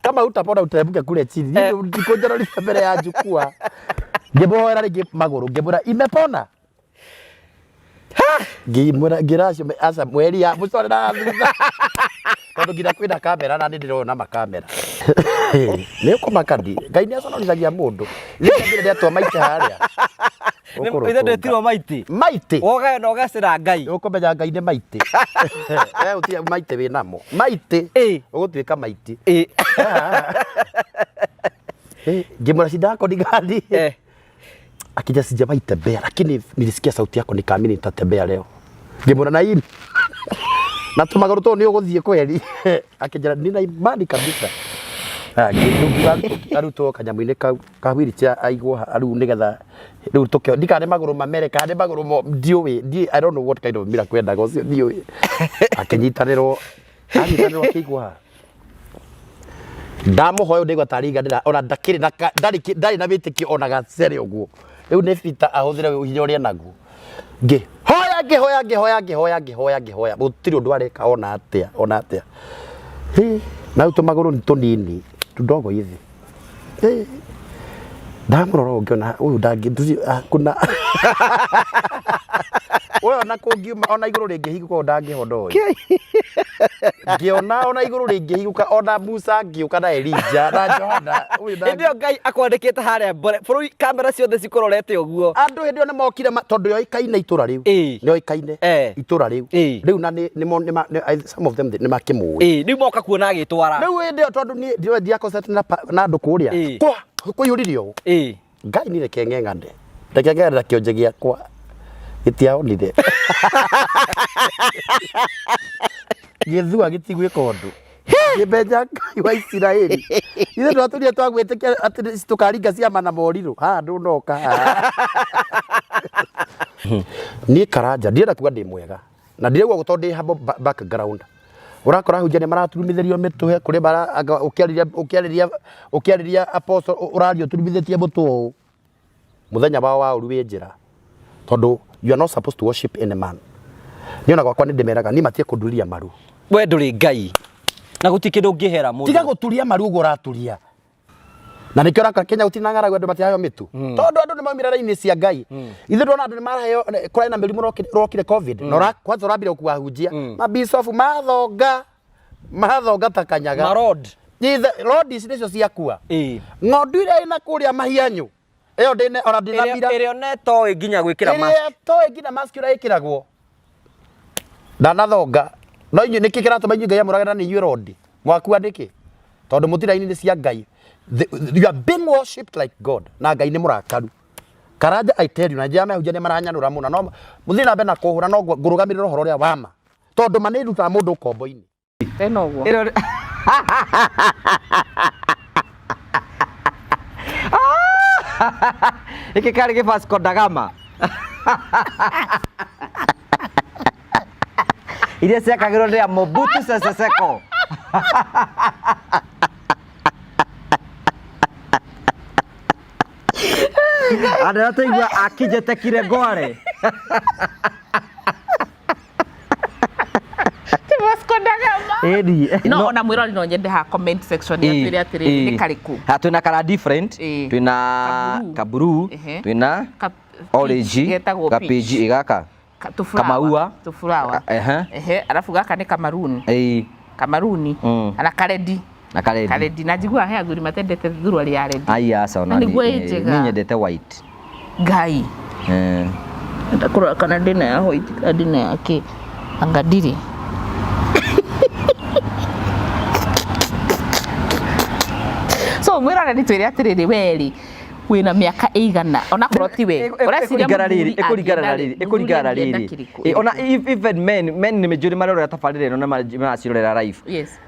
kama utapona utebuke kule chini ndikonjera ri mbere ya njukua ngimuhoera ringi maguru ngimura imepona ngimura ngiracio asa mweri ya mucore na thutha tondu ngira kwina kamera na ndirona makamera ni kumakadi ngai ni aconorizagia mundu ngira ndatwa maite haria Ithe ndetirwo maiti woga no gacira ngai ukumenya ngai ni maiti we utia maiti we namo maiti ugutwika maiti ngimura sidako ndigandi akija sijawahi tembea lakini nilisikia sauti yako nikaamini nitatembea leo. Ngimura na hii na tumagoro to ni uguthie kweli akija nina imani kabisa. Karitu kanyamu-ini kawiri cha aigwa aru nigetha riu tukio ndikane maguru mamere kane maguru mo ndiuwi I don't know what kind of miracle kwendaga ucio ndiuwi akinyitanirwo kigwa ndamuhoyo ndigwa tariga ndira ona ndakiri na ndari na witikio ona gacere uguo riu ni bita ahuthire hinya uria naguo ngihoya gutiri undu areka ona atia na utumaguru ni tunini tudogo hivi ndamurora ungiona uyu ndangi kuna wewe na kungiuma ona iguru ringi higuka ndangihondo uyu ngiona ona iguru ringi higuka ona Musa ngiuka na Elija na Johana uyu ndangi ndio ngai akwandikite haria buri kamera ciothe cikororete uguo andu ndio ni mokire tondu yoikaine itura riu ni yoikaine itura riu riu na ni some of them ni makimui riu moka kuona agitwara riu ndio tondu ni ndio ndiako set na andu kuria kwa kuyuririo ngai ni reke ngengande ndakegera kionje giakwa gitiaonire githua gitigwika undu gibeja ngai wa Isiraeli ithe ndwaturia twagwitikia ati tukaringa ciama na moriru ndunoka ni karanja ndienda kuga ndi mwega na ndiregwa gutondi habo background urakora hunjia ni maraturumithirio mituhe kuri bara ukiariria apostle urario turumithitie mutu muthenya wa uruwi njira tondu you are not supposed to worship any man niona gwakwa ni ndimeraga ni matie kunduria maru we nduri ngai na gutikindu ngihera mundu tiga guturia maru ugo uraturia na nikio raka Kenya utinangara gwe matihayo mitu tondu andu ni maumira raini cia ngai ithe ndona andu ni maraheyo kura na mirimu rokire covid no kwanza urambire kuahunjia mabisofu mathonga takanyaga marod ithe lord icio ciakua ng'ondu iria ina kuria mahianyu iyo ndine ona ndinamira irio neto nginya gwikira mask to nginya mask ura ikiragwo ndanathonga no inyu nikikira tumenyu ngai amuragana ni lord mwakua ndiki tondu mutiraini ni cia ngai you are being worshipped like God na ngai ni murakaru karanja I tell you na njama hujia ni maranyanura muno no muthina be na kuhura no ngurugamire rohoro ria wama tondu maniruta mundu kombo-ini teno guo iki kari Vasco da Gama iria ciakagirwo ni Mobutu Sese Seko Ada tuigua akijetekire ngware Vasco da Gama edi no ona mwirori no nyende ha comment section ya twire atiri ni kariku twina kara different twina kaburu twina orange kapeji igaka kamaua tufurawa alafu gaka ni kamaruni kamaruni ana karedi na karedi najigua he aguri matendete thurwa ria red aya sawa ni nyendete white ngai ndakora kana ndina ya white adina yake angadiri mwirore ni twire atiriri weri wina miaka igana ona korwo ti we ureciria ekuringana riri ona even men ni mejuri marorera tabarire no na macirorera live. Yes.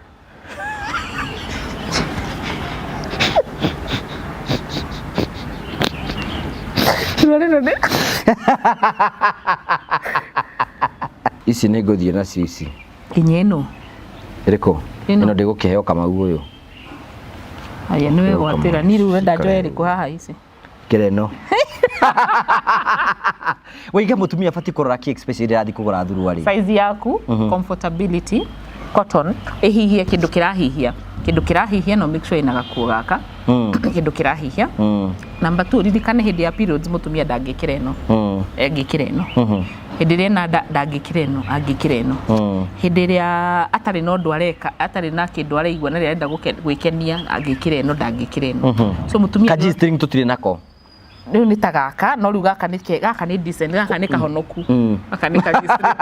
Ici nĩ ngũthiĩ nacio ici. Kinya ĩno. Ĩrĩkũ? Ĩno ndĩgũkĩheo Kamau ũyũ. Aya nĩwe gwatĩra ni rĩu wenda njoe ĩrĩkũ haha ici. Kĩreno. Waiga mũtumia abatiĩ kũrora kĩ especially rathi kũgũra thuruarĩ. Size yaku, comfortability, cotton, ĩhihie kĩndũ kĩrahihia. Kĩndũ kĩrahihia no make sure ĩna gakuo gaka. Kĩndũ kĩrahihia. Number 2 ririkane hĩndĩ ya periods mũtumia ndangĩkĩra ĩno. Angĩkĩra ĩno. Hĩndĩ ĩrĩa ena ndangĩkĩra ĩno, angĩkĩra ĩno. Hĩndĩ ĩrĩa atarĩ na ũndũ areka, atarĩ na kĩndũ araigua na rĩrĩa arenda gwĩkenia, angĩkĩra ĩno, ndangĩkĩra ĩno. So mũtumia kaji string tũtirĩ nako. Rĩu nĩ ta gaka, no rĩu gaka nĩ decent, gaka nĩ kahonoku. Gaka nĩ kaji string.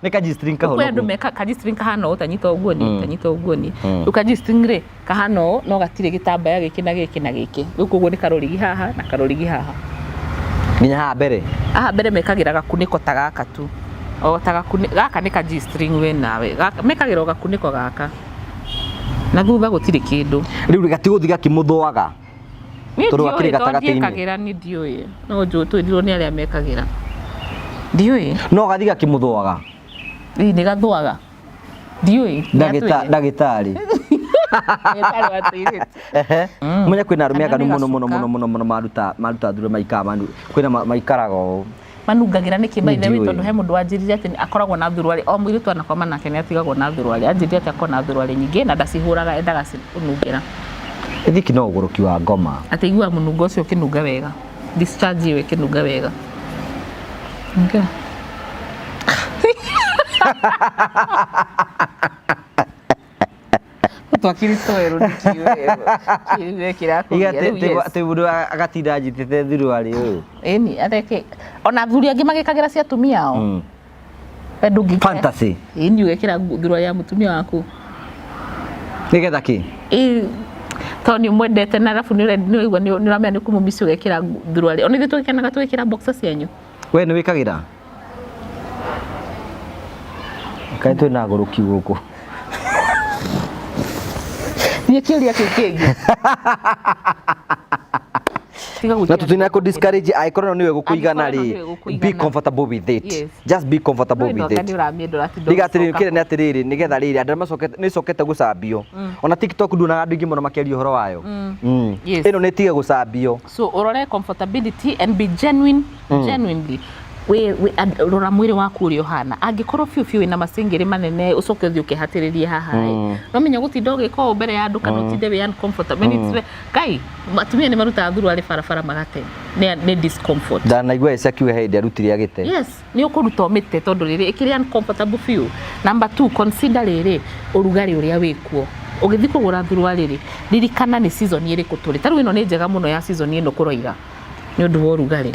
Nĩ kaji string kahonoku. Kwĩ andũ meka kaji string kahana ũũ tanyita ũguo ni, tanyita ũguo ni. Rĩu kaji string rĩ, kahana ũũ no gatirĩ gĩtambaya gĩkĩ na gĩkĩ na gĩkĩ. Rĩu koguo nĩ karũrigi haha na karũrigi haha. Nginya haha mbere. Haha mbere mekagĩra gakunĩko ta gaka tu. O ta gakunĩko gaka nĩ kaji string we nawe. Mekagĩra o gakunĩko gaka. Na thutha gũtirĩ kĩndũ. Rĩu gatigũthi gakĩmũthũaga. Tondũ gakĩrĩ gatagatĩ-inĩ. Ndiĩkagĩra nĩ ndiũĩ. No twĩrirwo nĩ arĩa mekagĩra. Ndiũĩ. No gathi gakĩmũthũaga. Ĩ nĩ gathũaga. Ndiũĩ. Ndagĩtarĩ. Ndagĩtarĩ wateirĩte. Mũnya kwĩna arũme aganu mũno maruta thuro maikara kwĩna maikaraga ũũ. Manungagĩra nĩkĩ by the way tondũ he mũndũ wanjĩrire atĩ akoragwo na thuruarĩ o mũirĩtu anakoma nake nĩ atigagwo na thuruarĩ. Anjĩrire atĩ akoragwo na thuruarĩ nyingĩ na ndacihũraga endaga cinungĩra. Ithiki no ũgũrũki wa ngoma. Atĩ igua mũnungo ũcio ũkĩnunga wega. Discharge ĩyo ĩkĩnunga wega. Okay. Twakiristo weru ndikiwe. Kire kirakugia rĩu. Atĩ mũndũ agatinda njitĩte thuruarĩ ũyũ. Ĩni atheke ona thuri angĩ magĩkagĩra cia atumia ao. Ndũngĩ Fantasy. Ĩni ũgekĩra thuruarĩ ya mũtumia waku. Nĩgetha kĩ? Tony mwendete na alafu nĩũraigua nĩũramenya nĩ kũmũmici ũgekĩra thuruarĩ. Ona ithuĩ tũgĩkenaga tũgĩkĩra boxer cianyu. We nĩ wĩkagĩra? Kaĩ twĩna agũrũki gũkũ. Niĩ kĩũria kĩu kĩngĩ. Na tutina ku discourage aikorwo niwe gukũigana ri. Be comfortable with it. Yes. Just be comfortable with it. Ndigatiri kire ni atiriri nigetha riri andu macokete ni cokete gucambio. Ona TikTok ndunaga andu ingi muno makeria uhoro wayo. Ino ni tige gucambio. So urore comfortability and be genuinely. We rora mwiri waku uri ohana angikorwo fiu ina masingiri manene ucoke uthi ukihatiririe haha no menya gutinda ugiko mbere ya andu kana utinde we uncomfortable kai matumia ni maruta thuruarĩ barabara magate ni discomfort ndanaigua esa kiwe hende arutire agite. Yes ni ukuruta omite tondu riri ikiri uncomfortable fiu. Number 2 consider riri urugari uria wikuo ugithi kugura thuruarĩ ri ririkana ni season iriku turi taru ino ni njega muno ya season ino kuroira ni undu wa urugari.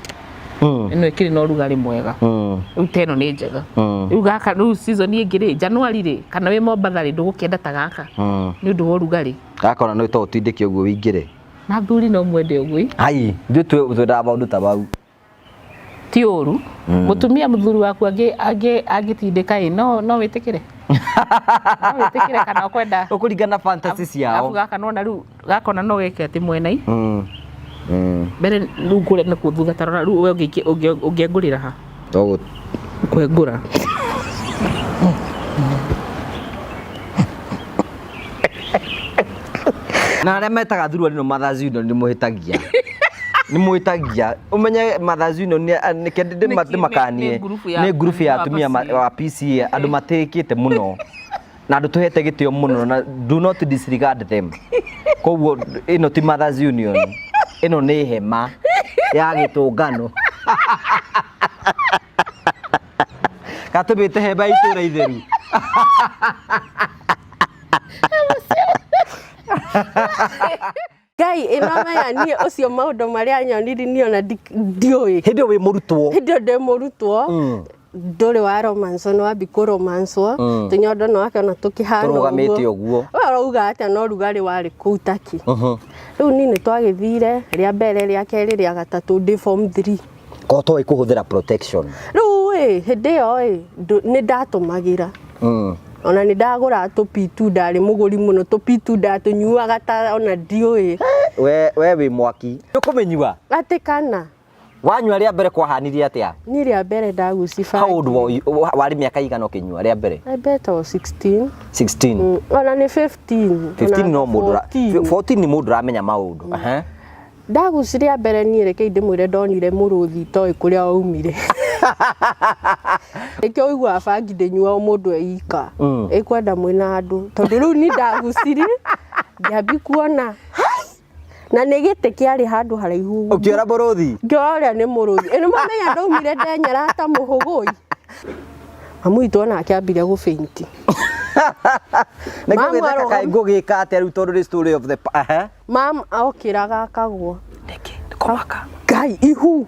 Ino ikiri no rugari mwega. Riu teno ni njega. Riu gaka riu season ingiri January ri kana we Mombatha ri ndugukenda ta gaka. Ni undu wa rugari. Gaka ona no to utindike uguo wingire. Na thuri no mwende uguo. Ai, ndio twenda maundu ta bau. Ti uru. Mutumia muthuri waku agitindika no witikire. No witikire kana ukwenda. Ukuringana fantasy ciao. Afu gaka no na riu gaka no geke ati mwenai. Bere ngure na kuthutha tarora ru we ungiengurira ha togo kwengura na arĩa metaga thuruarĩ no Mothers Union nĩ mũhĩtagia nĩ mũhĩtagia umenye Mothers Union nĩ kende makanie nĩ group ya atumia wa PCA andũ matĩkĩte mũno na andũ tuhete gĩtĩo mũno na do not disregard them koguo ĩno ti Mothers Union ino ni hema ya gitungano katubite heba itura itheru Ngai ĩramenya niĩ ũcio maũndũ marĩa nyonire niĩ ona ndiũĩ hĩndĩ wi mũrutwo hĩndĩ ndĩ mũrutwo ndore wa romance no abiko romance tunyondo no akana tukihana turugamite oguo arauga ati no rugari wari kuutaki riu nini twagithire ria mbere ria keri ria gatatu ndi form 3 ko to ikuhuthira protection riu hindi yo ni ndatumagira ona ni ndagura tupitu ndari muguri muno tupitu ndatunyuaga ta ona ndiui we wi mwaki ukumenyua ati kana wanyua ria mbere kwahanirie atia ni ria mbere ndaguci fa how old wari miaka igana ukinyua ria mbere I bet I was 16 ona ni 15 no mundu 14 ni mundu ramenya maundu ndaguciria mbere ni reke ndimwire ndonire muruthi toi kuria aumire ikyo igwa bangi ndenyua mundu eika ikwenda mwina andu tondu riu ni ndaguciri ngiambi kuona na negete kiari handu haraihu ukiora muruthi ngiora ni muruthi eno mamenya ndaumire ndenyera ta muhugui mamu itu ona akiambire gufeinti mama kai ngugika atia riu tondu the story of the mam aokiraga akagwo ndeke komaka ngai ihu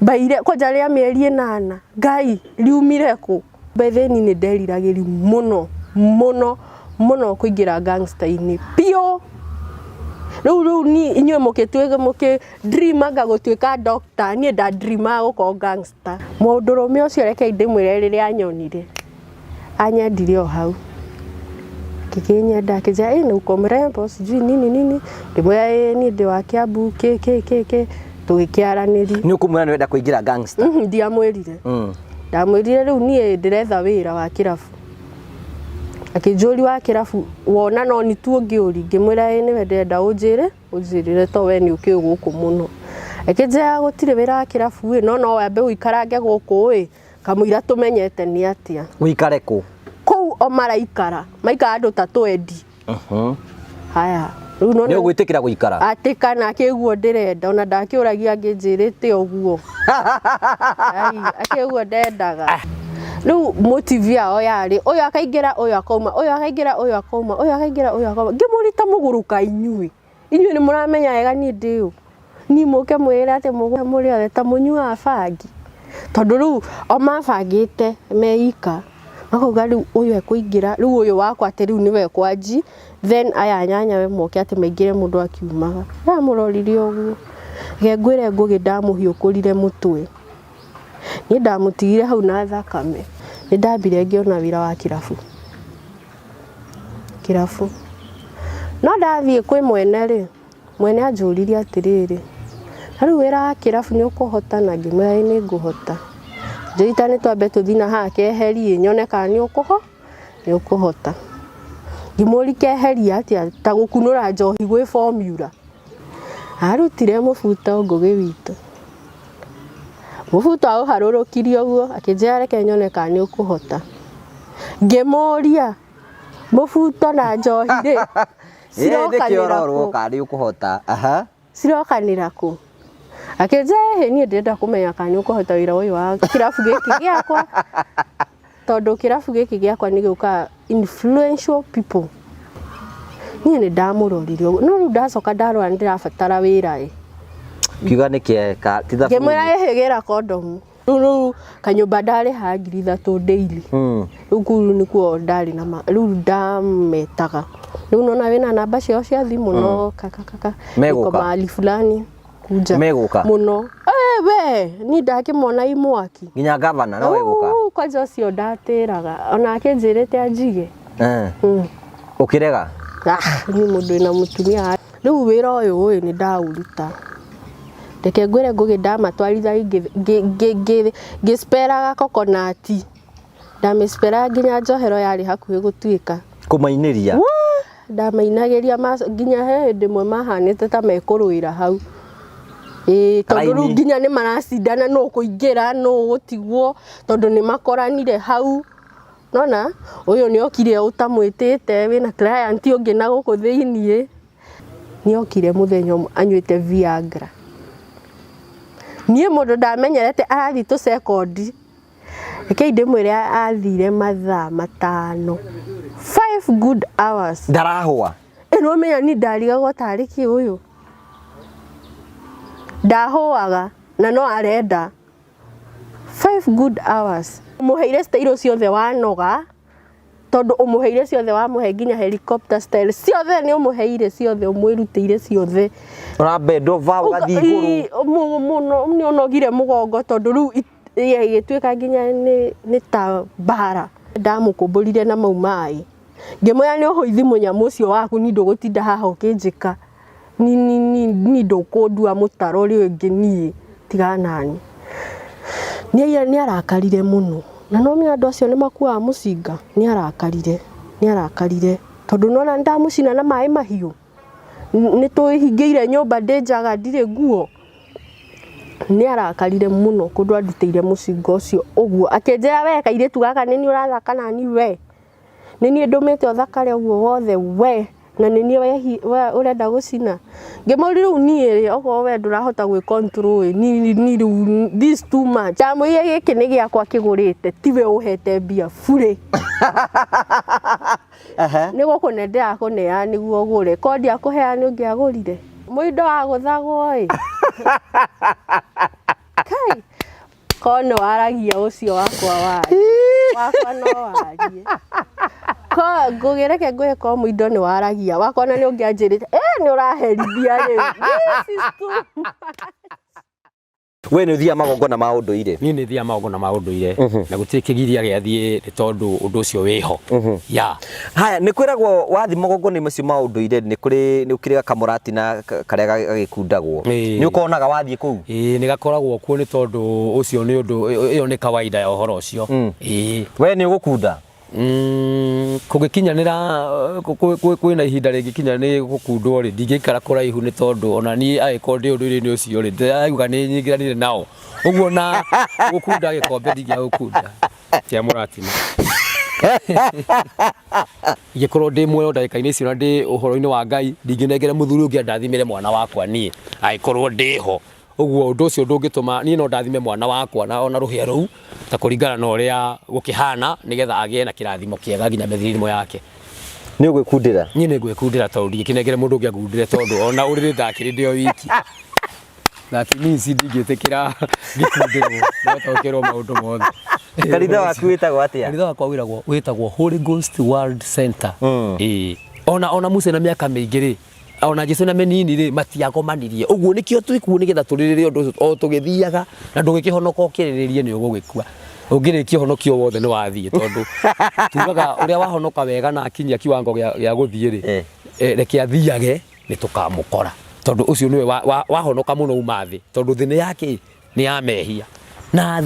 baire koja ria mieri 8 ngai riumire ku betheni ni nderiragiri muno kuingira gangster-ini pio riu ni inywe mukitwege muki dream anga gutwika doctor ni nda dream guko gangster mundurume ucio reke ndimwire riria anyonire anyendire o hau kikinyenda kija ni uko mrembo sijui nini ndimwe ni ndi wa Kiambu ke tugikiaraniri ni ukumwira ni wenda kuingira gangster ndiamwirire ndamwirire riu nie ndiretha wira wa kirafu akijuri wa kirafu wona no ni tu ngiuri ngimwira ni wendenda unjirire to we ni ukiguku muno akija gutire wira wa kirafu no wambe uikarange guku kamwira tumenyete ni atia uikare ku o maraikara maika andu tatu endi haya riu no ni ugwitikira guikara atikana akiguo ndirenda ona ndakiuragia nginjirite oguo ai akiguo ndendaga riu motive yao yari uyu akaingira uyu akauma uyu akaingira uyu akauma uyu akaingira uyu akauma ngimurita muguruka inyui ni muramenya wega ni ndiu ni muke mwira ati muri othe ta munyua bangi tondu riu o mabangite meika makoga riu uyu ekuingira riu uyu wakwa ati riu niwe kwanji then aya nyanya we moke ati maingire mundu akiumaga ya murorire oguo ngengwire ngugi ndamuhiukurire mutwe ni ndamutigire hau na thakame ni ndambire ngiona wira wa kirafu no ndathie kwi mwene anjuririe atiriri riu wira wa kirafu ni ukuhotana ngimwira ni nguhota njita ni twambe tuthina hake heri nyone kana ni ukuhota ngimuri keheria atia ta gukunura njohi gwi formula arutire mubuta ngugi witu mubuta au harurukirio guo akijia reke nyone kana ni ukuhota ngemoria mubuta na njohi ri sirokanira ku kari ukuhota sirokanira ku akijia ni ndenda kumenya kana ni ukuhota wira uyu wa kirafu giki giakwa tondu kirafu giki giakwa ni giuka influential people ni ndamurorire no ru ndacoka ndarora ndirabatara wira kiuga ni kieka titha ngemwira ehegera condom ru kanyumba ndari ha 3,000 daily ukuru ni kuo ndari na ru ndametaga riu nona wina namba cio cia thimu no kaka meguka mali fulani kuja meguka muno we ni ndakimona imwaki nginya governor no eguka kwanza cio ndatiraga ona akinjirite anjige ukirega ni mundu ina mutumia riu wira uyu ni ndauruta reke ngwire ngugi ndamatwaritha ngisperaga kokonati ndamispera nginya njohero yari hakuhi gutwika kumainiria ndamainagiria nginya he ndimwe mahanite ta mekuruira hau tondu riu nginya ni maracindana no kuingira no gutigwo tondu ni makoranire hau nona uyu ni okire utamwitite wina client ungi na guku thiini ni okire muthenya anywite Viagra nie mundu ndamenyerete arathi tu second reke ndimwire athire mathaa 5 good hours ndarahwa no menya ni ndarigagwo tariki uyu ndahoaga na no arenda 5 good hours umuheire style ciothe wanoga tondu umuheire ciothe wamuhe nginya helicopter style ciothe ni umuheire ciothe umwirutire ciothe urabendo va ugathi iguru muno ni onogire mugongo tondu riu igituika nginya ni ta bara ndamukumburire na mau mai ngimoya ni uhoithi munyamu ucio waku ni ndugutinda haha ukinjika ni ndukundua mutaro ri ungi nie tiganani ni arakarire muno na no mi andu acio ni makuaga mucinga ni arakarire tondu nona ndamucina na mai mahiu ni tuhingiire nyumba ndenjaga ndire nguo ni arakarire muno kundu andutire mucinga ucio uguo akenjera we kairitu gaka ni urathaka na ni we ni ndumite uthakare uguo wothe we na ni urenda gucina ngimuri riu ni oko we ndurahota gwi control ni this too much tamuye giki ni giakwa kigurite tiwe uhete bia fure ni gukunendera kuneya niguo gure kodi akuhea ni ungiagurire muindo wa guthagwo kai kono aragia ucio wakwa no warie ko ngugereke ngwe ko muindo ni waragia wakona ni ungianjirite ni uraherithia ri this is too we ni thia magongona ma unduire ni ni thia magongona ma unduire na gutire kigiria giathie ni tondu undu ucio wiho ya haya ni kwiragwo wathi magongona macio ma unduire ni kuri ni ukiriga kamurati na karia gagikundagwo ni ukonaga wathie kuu ni gakoragwo kuo ni tondu ucio ni undu iyo ni kawaida ya uhoro ucio we ni ugukunda kugikinyanira kwina ihinda ringikinya ni gukundwo ri ndingikara kuraihu ni tondu ona ni agiko ndi undu-ini ucio ri ndaiuga ni nyingiranire nao uguo na gukunda gikombe ndingia gukunda tia muratina igikorwo ndi muoyo ndagika-ini icio na ndi uhoro-ini wa Ngai ndinginengere muthuri ungi ndathimire mwana wakwa nie agikorwo ndiho uguo undu ucio ndungituma ni no ndathime mwana wakwa na ona ruhia ruu ta kuringana na uria gukihana nigetha agie na kirathimo kiega nginya methirimo yake ni ugwikundira ni ngwikundira tondu ikinegere mundu ungi agundire tondu ona urire ndakiri ndio wiki that means ndingitikira gikundirwo no tokero maundu mothe kanitha waku witagwo atia kanitha wakwa witagwo Holy Ghost World Center ona Musa na miaka mingi ri ona Jesu na menini ri matiagomanirie uguo nikio twikuo nigetha turirire undu o tugithiaga na ndugikihonoka ukiriririe ni ugugikua ungirikia honokio wothe ni wathie tondu tugaga uria wahonoka wega na akinyia kiwango gia guthie ri reke athiage ni tukamukora tondu ucio niwe wahonoka muno umathi tondu thine yake ni amehia na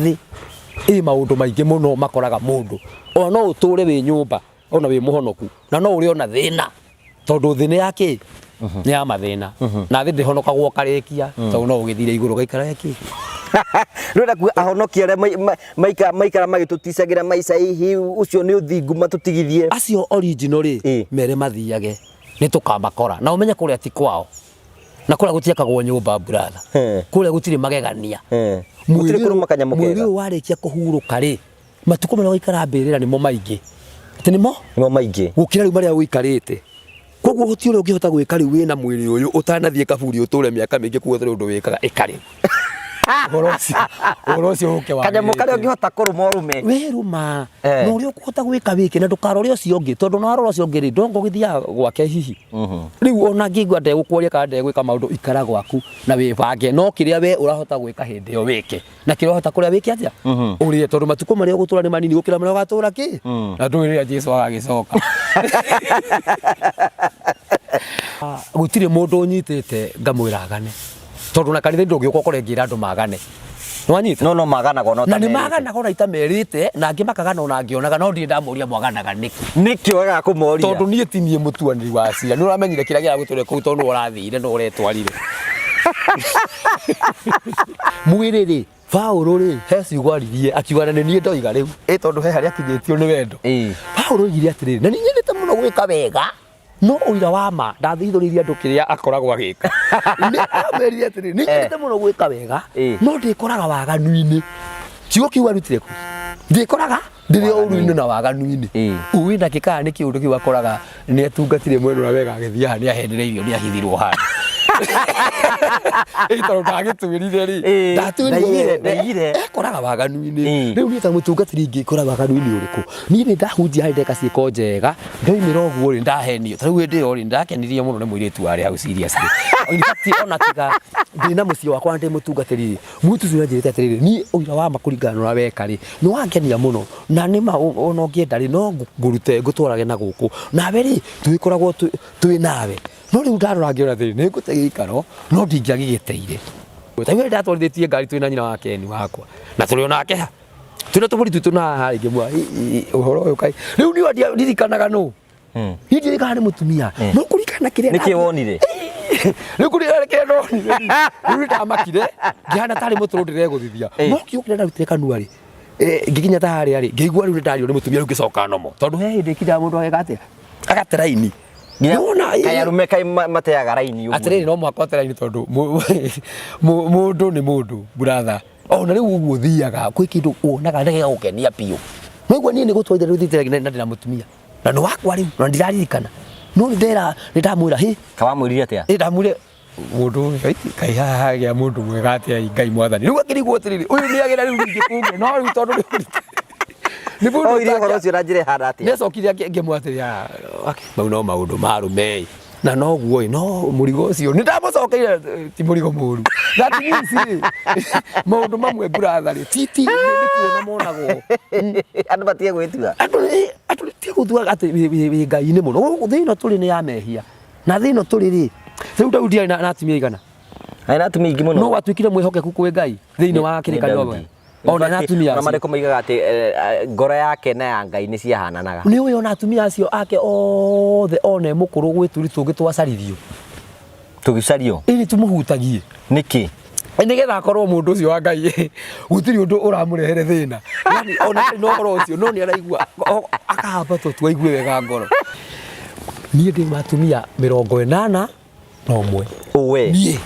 thi maundu maingi muno makoraga mundu ona no uture wi nyumba ona wi muhonoku na no uri ona thina tondu thine yake ni ya mathina na thi ndihonokagwo karikia tondu no ugithire iguru gaikara yake rwenda ku ahonokia aria maikara magituticagira maica ihi ucio ni uthingu matutigithie acio original ri mere mathiage ni tukamakora na umenye kuria ti kwao na kuria gutiakagwo nyumba brother kuria gutire magegania mutire kurumakanya mukega mwiri warikia kuhuruka ri matuko mara goikara mbirira nimo maingi nimo maingi gukira riu maria wikarite koguo guti uri ungihota gwika riu wina mwiri uyu utanathie kaburi uture miaka mingi kuothe undu wikaga ikari Orosi uke wa kanya mukare ungihota kuruma urume weruma no uri ukuhota gwika wiki na ndukarore ucio ungi tondu no arora ucio ungi ri ndongo githia gwake hihi riu ona ngigwa nde gukuria ka nde gwika maundu ikara gwaku na wibange no kiria we urahota gwika hindi yo wiki na kiria urahota kuria wiki atia uri tondu matuko maria gutura ni manini gukira maria gatura ki na ndwire Jesu agagicoka gutire mundu unyitite ngamwiragane tondu na kanitha ndungiuka kurengira andu magane nwanyita no maganaga no na ni maganaga na itamerite na angi makagana ona ngionaga no ndi ndamuria mwaganaga nikio wega kumoria tondu nie tinie mutuaniri wa cira ni uramenyire kira gia gutore ku tondu urathire no uretwarire mwiriri Paulo ri heci gwaririe akiugana ni nie ndoiga riu tondu he haria akinyitio ni wendo Paulo igire atiriri na ni nyendete muno gwika wega no uira wa ma ndathithuriria andu kiria akoragwo agika ni ameria atiri ni nyendete muno gwika wega no ndikoraga waganu-ini ciugo kiu arutire ku ndikoraga ndiri uru-ini na waganu-ini uwi ndakika ni kiundu kiu akoraga ni atungatire mwenu na wega agithia ni ahendereirio ni ahithirwo hana Ito ndagĩtwĩrire rĩ ndaigire koraga waganu-inĩ rĩu niĩ ta mũtungatĩri ingĩkora waganu-inĩ ũrĩkũ niĩ nĩ ndahunjia harĩ ndeka ciĩko njega ndoimĩra ũguo rĩ ndahenio ta rĩu hĩndĩ ĩyo rĩ ndakenirie mũno nĩ mũirĩtu warĩ hau seriously in fact ona tiga ndĩna mũciĩ wakwa ndĩ mũtungatĩri mũtu ũcio anjĩrĩte atĩrĩrĩ niĩ ũira wa ma kũringana na weka rĩ nĩ wangenia mũno na nĩ ma ona ũngĩenda rĩ no ngũrute ngũtwarage na gũkũ nawe rĩ tũgĩkoragwo twĩ nawe no rĩu ndarora ngĩona atĩrĩ nĩ ngũte gĩikaro no ndingĩagĩgĩteire tawe ndatwarithĩtie ngari twĩ na nyina wa Keni wakwa na tũrĩ onake ha twĩna tũbũri twitũ na haha rĩngĩ mwa ũhoro ũyũ kai rĩu niĩ ndirikanaga nũ niĩ ndirikanaga nĩ mũtumia no kũringana kĩrĩa nĩkĩ wonire rĩu kũringana kĩrĩa ndonire rĩu nĩndamakire ngĩhana tarĩ mũtũrũ ndĩregũthithia no kĩũkire ndarutire kanua rĩ ngĩkinya ta harĩa rĩ ngĩigua rĩu nĩndario nĩ mũtumia rĩu ngĩcoka nomo tondũ he hĩndĩ kinyaga mũndũ ageka atĩa agate raini kayarume kai mateaga raini ũguo atĩrĩrĩ no mũhaka ũte raini tondũ mũndũ nĩ mũndũ brother ona rĩu ũguo thiaga kwĩ kĩndũ wonaga gĩgagũkenia biũ no iguo niĩ nĩ gũtwarithia rĩu thiĩte na ndĩna mũtumia na nĩ wakwa rĩu na ndiraririkana no nĩndamwĩra hĩ kawamwĩrire atĩa ndamwĩre mũndũ kai haha hagĩa mũndũ mwega atĩa Ngai mwathani rĩu akĩrigwo atĩrĩrĩ ũyũ nĩ agĩra rĩu ningĩ kunge no rĩu tondũ nĩ mũndũ oire ũhoro ũcio na njĩra ĩhana atĩa nĩacokire ngĩmwatĩria mau no maũndũ marũme na noguo no mũrigo ũcio nĩ ndamũcokeire ti mũrigo mũru that means maũndũ mamwe brother titi nĩ kuona monagwo andũ batie gwĩtua andũ tie gũtua atĩ wĩ Ngai-inĩ mũno thĩno tũrĩ nĩ ya mehia na thĩno tũrĩ rĩ rĩu Daudi arĩ na atumia igana arĩ na atumia aingĩ mũno no watuĩkire mwĩhokeku kwĩ Ngai thĩinĩ wa kĩrĩkanĩro ona na atumia na marĩkũ moigaga atĩ ngoro yake na ya Ngai nĩ ciahananaga nĩ ũyũ ona atumia acio ake othe ona mũkũrũ gwĩturi tũngĩ twacarithio tũgĩcario ĩni tũmũhutagie nĩkĩ nĩgetha akorwo mũndũ ũcio wa Ngai gũtirĩ ũndũ ũramũrehere thĩna yani ona no ũhoro ũcio no nĩ araigua akahamba tũtwaigue wega ngoro niĩ ndĩ matumia 80 na ũmwe ũwe niĩ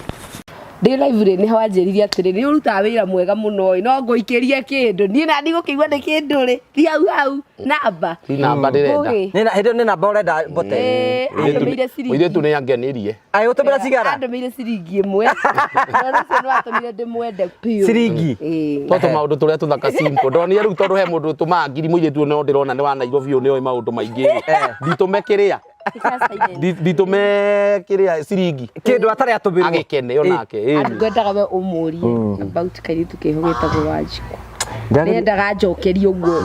ndĩ live nĩ wanjĩrire atĩrĩ nĩ ũrutaga wĩra mwega mũno no ngũikĩrie kĩndũ niĩ na ndigũkĩigua nĩ kĩndũ rĩ ti hau namba ndĩrenda hĩndĩ nĩ namba ũrenda mbote mũirĩtu nĩ angenirie ũtũmĩra cigara andũmĩire ciringi ĩmwe na ũcio nĩ watũmire ndĩmwende piũ ciringi tondũ maũndũ tũrĩa tũthaka simple ndonire rĩu tondũ he mũndũ ũtũmaga ngiri mũirĩtu no ndĩrona nĩ wa Nairobi ũyũ nĩ maũndũ maingĩ nditũme kĩrĩa nditume kĩrĩa ciringi kĩndũ atarĩ atũmĩrwo agĩkene onake ngwendaga we ũmũrie about Karitu kĩho gĩtagwo Wanjiru nĩendaga njokerie ũguo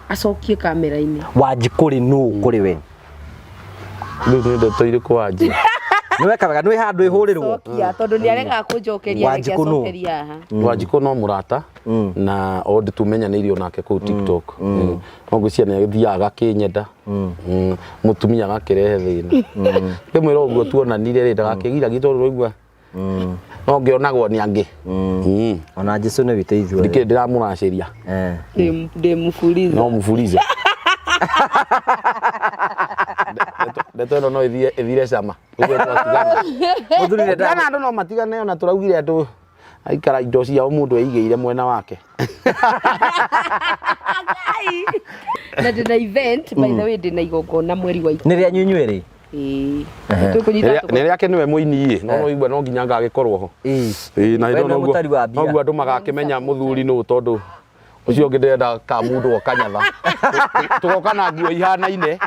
acokie kamera-inĩ Wanjiru rĩ nũ kũrĩ we rĩu nĩ ndeto irĩkũ Wanjiru nĩ weka wega nĩ handũ ihũrĩrwo tondũ nĩ aregaga kũnjokeria nĩkĩacokeria haha Wanjiru no mũrata na ondi tumenyanĩirio nake kũu TikTok no ngwĩciria nĩ agĩthiaga akĩnyenda mũtumia agakĩrehe thĩna ngĩmwĩra ũguo tuonanire rĩ ndagakĩgiragia tondũ ũigua no ngĩonagwo nĩ angĩ ona Jesũ nĩ wĩteithio ndikĩ ndiramũracĩria ndĩmũburize no mũburize ndeto ĩno no ĩthire cama mũthurire andũ no matigane ona tũraugire andũ aikara indo ciao mũndũ eigĩire mwena wake na ndĩna event by the way ndĩna igongona mweri wa nĩ rĩa nyunywe rĩ nĩ rĩake nĩwe mũini no igua no nginya ngagĩkorwo ho na hĩndĩ noguo andũ magakĩmenya mũthuri nũ tondũ ũcio ũngĩ ndĩrenda ka mũndũ okanyatha tũgoka na nguo ihanaine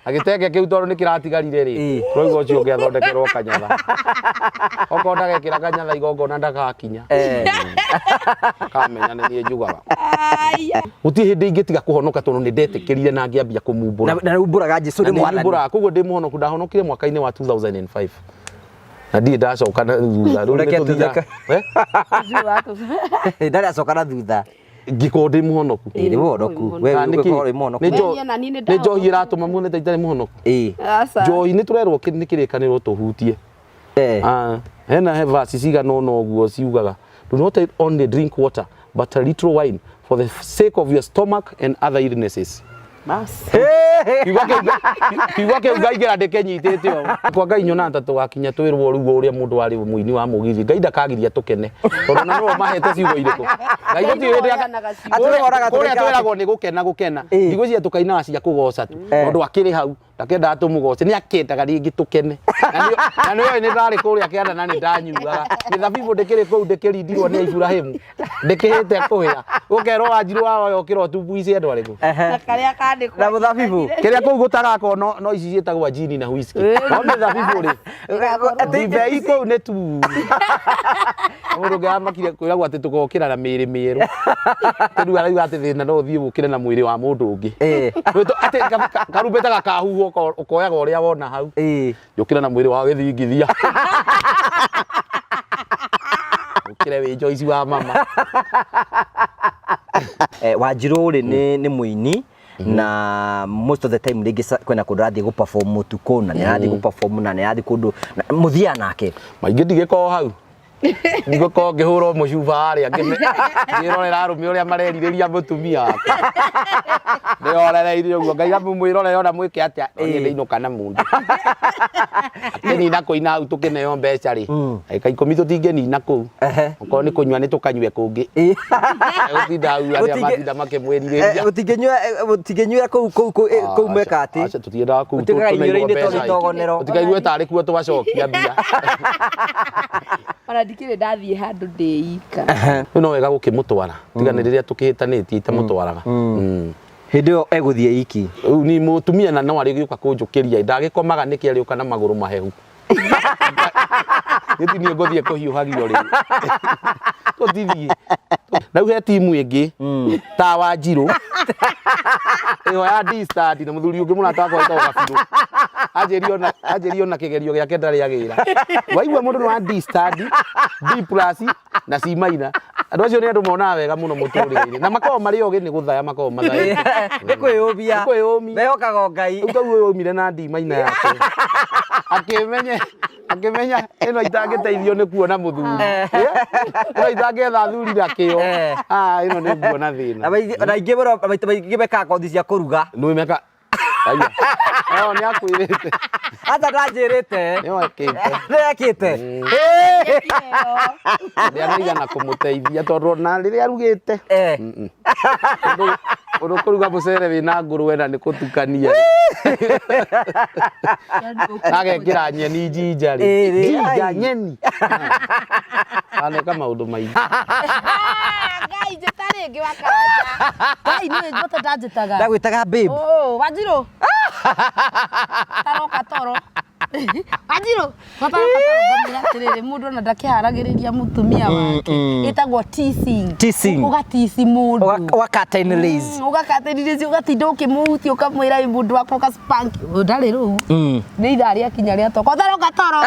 agĩteke kĩu tondũ nĩ kĩratigarire rĩ tũraigua ũcio ũngĩ athondekerwo kanyatha okorwo ndagekĩra kanyatha igongona ndagakinya kamenya nĩ niĩ njugaga gũtirĩ hĩndĩ ingĩtiga kũhonoka tondũ nĩ ndetĩkĩrire na ngĩambia kũmumbũra na umbũraga Jesũ nĩ mwathani koguo ndĩ mũhonoku ndahonokire mwaka-inĩ wa 2005 na ndiĩ ndacoka na thutha ndarĩ acoka na thutha ngĩkorwo ndĩ mũhonoku nĩ mũhonoku we ũgĩkorwo wĩ mũhonoku nĩ njohi ĩratũma muone ta itarĩ mũhonoku njohi nĩ tũrerwo nĩ kĩrĩkanĩro tũhutie hena verse cigana ũna ũguo ciugaga do not only drink water but a little wine for the sake of your stomach and other illnesses kiugo kĩu ngaigĩra ndĩkĩnyitĩte ũũ kwa Ngai nyona tũgakinya twĩrwo rĩu ũrĩa mũndũ warĩ mũini wa mũgithi Ngai ndakagiria tũkene tondũ na no mahete ciugo irĩkũ Ngai gũtirĩ kũrĩa twĩragwo nĩ gũkena ndigwĩciria tũkainaga cia kũgoca tu tondũ akĩrĩ hau akenda tumugoce ni akendaga ringi tukene na niyo ni ndari kuria kianda na ni ndanyuaga ni thabibu ndikiri kuu ndikirindirwo ni Ibrahimu ndikihite kuhia ukerwo Wanjiru wa yokiro tubuici andu ariku na karia kandikwo na muthabibu kiria kuu gutagako no ici cietagwo jini na whisky no ni thabibu ri ndibei kuu ni tu mundu ngamakire kwiragwo ati tugokira na miri miru riu arauga ati thina no thie gukire na mwiri wa mundu ungi ati karumbeta gakahuho ukoyaga uria wona hau njukire na mwiri wa githingithia ukire wi Joyce wa mama Wanjiru ri ni muini na most of the time rigi kwena kundathi go perform mutuko na ni rathi go perform na ni rathi kundu muthia nake maingi ndigiko hau Nigo ko ngihuro mucuba ari ngirorera arumi uria mareririria mutumia wake ndiorereirie uguo ngaiga mwirore ona mwike atia ndiinuka na mundu nina kuina hau tukineo mbeca ri eka 10 tutingenina kuu uko ni kunywa ni tukanywe kungi utinda hau aria mathinda makimwiririria utingenywa kuu meka ati acha tutienda kuu tutikaigue tari kuo twacokia mbia ndikire ndathie handu ndiika no wega gukimutwara tigane riria tukihitanitie itamutwaraga hindio eguthie iki ni mutumia na no ari giuka kunjukiria ndagikomaga niki ari uka na maguru mahehu gitini ngothie kuhiuhagio ri tuthithie rau he timu ingi ta Wanjiru iyo ya D-Stad na muthuri ungi munataka gwita gabiru anjerio na kigerio giake ndari agira waigua mundu wa D-Stad D+ na C minor andu acio ni andu mona wega muno muturire na makao mari ogi ni guthaya makao mathaya ni kwiyumia mehokaga Ngai ukaguo yumire na D minor yake akimenya ino itangiteithio ni kuona muthuri ino itangetha thuri rakio ino ni kuona thina na ingi bora maita maingi beka kothi cia kuruga nui meka aya ni akwirite ata ndanjirite ni wakite ndia na kumuteithia tondu na riria arugite undu kuruga mucere wina ngurwe na ni kutukania agekira nyeni jinja nyeni aneka maundu maingi Ngai jetari ngi wakanja Ngai ni njota ndanjitaga ndagwitaga babe Wanjiru taroka toro Wanjiru toro ngamira atiriri mundu na ndakiharagiria mutumia wake itagwo teasing ugatisi mundu wakatainereze ugatinda ukimuhuti ukamwira mundu wako ka spank ndari ru ni ithari akinya ria toko taroka toro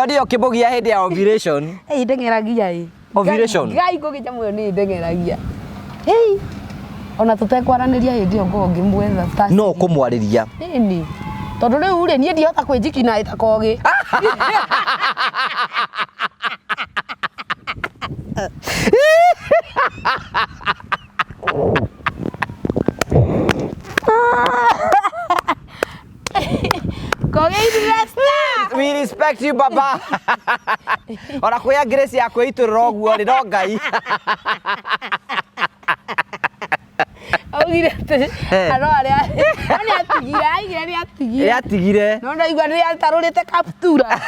ndio kibogia hindi ya ovulation ndengeragia ovulation Ngai ngugija muyo ni ndengeragia ona tutekwaraneria hindi yo ngo ngimwetha no kumwariria ni tondu riu ri nie ndihota kwijiki na itakogi we respect you baba ora kuya grace ya kwiturira oguo ri no Ngai augire aro aria ani atigire no ndaigua ni atarurite kaptura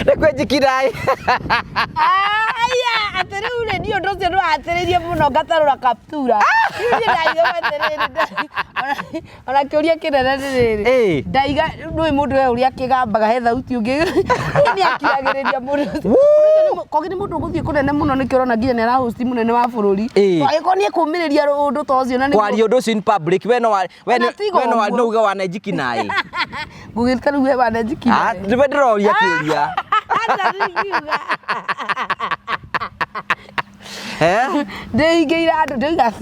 nekwejikirai aya ateriu ni ndio ndo cio ateririe muno ngatarura kaptura ni ndaiga ateririe ona kiuria kinene riri ndaiga nui mundu we uria kigambaga he thauti ungi ni akiragiriria mundu kogi ni mundu guthie kunene muno ni kirona nginya ni host munene wa bururi agiko ni kumiriria undu tocio na ni kwari undu in public we no uga wanajikinai ngugita riu we wanajikinai ndibe ndiroria kiuria ndeigeira andu ndeiga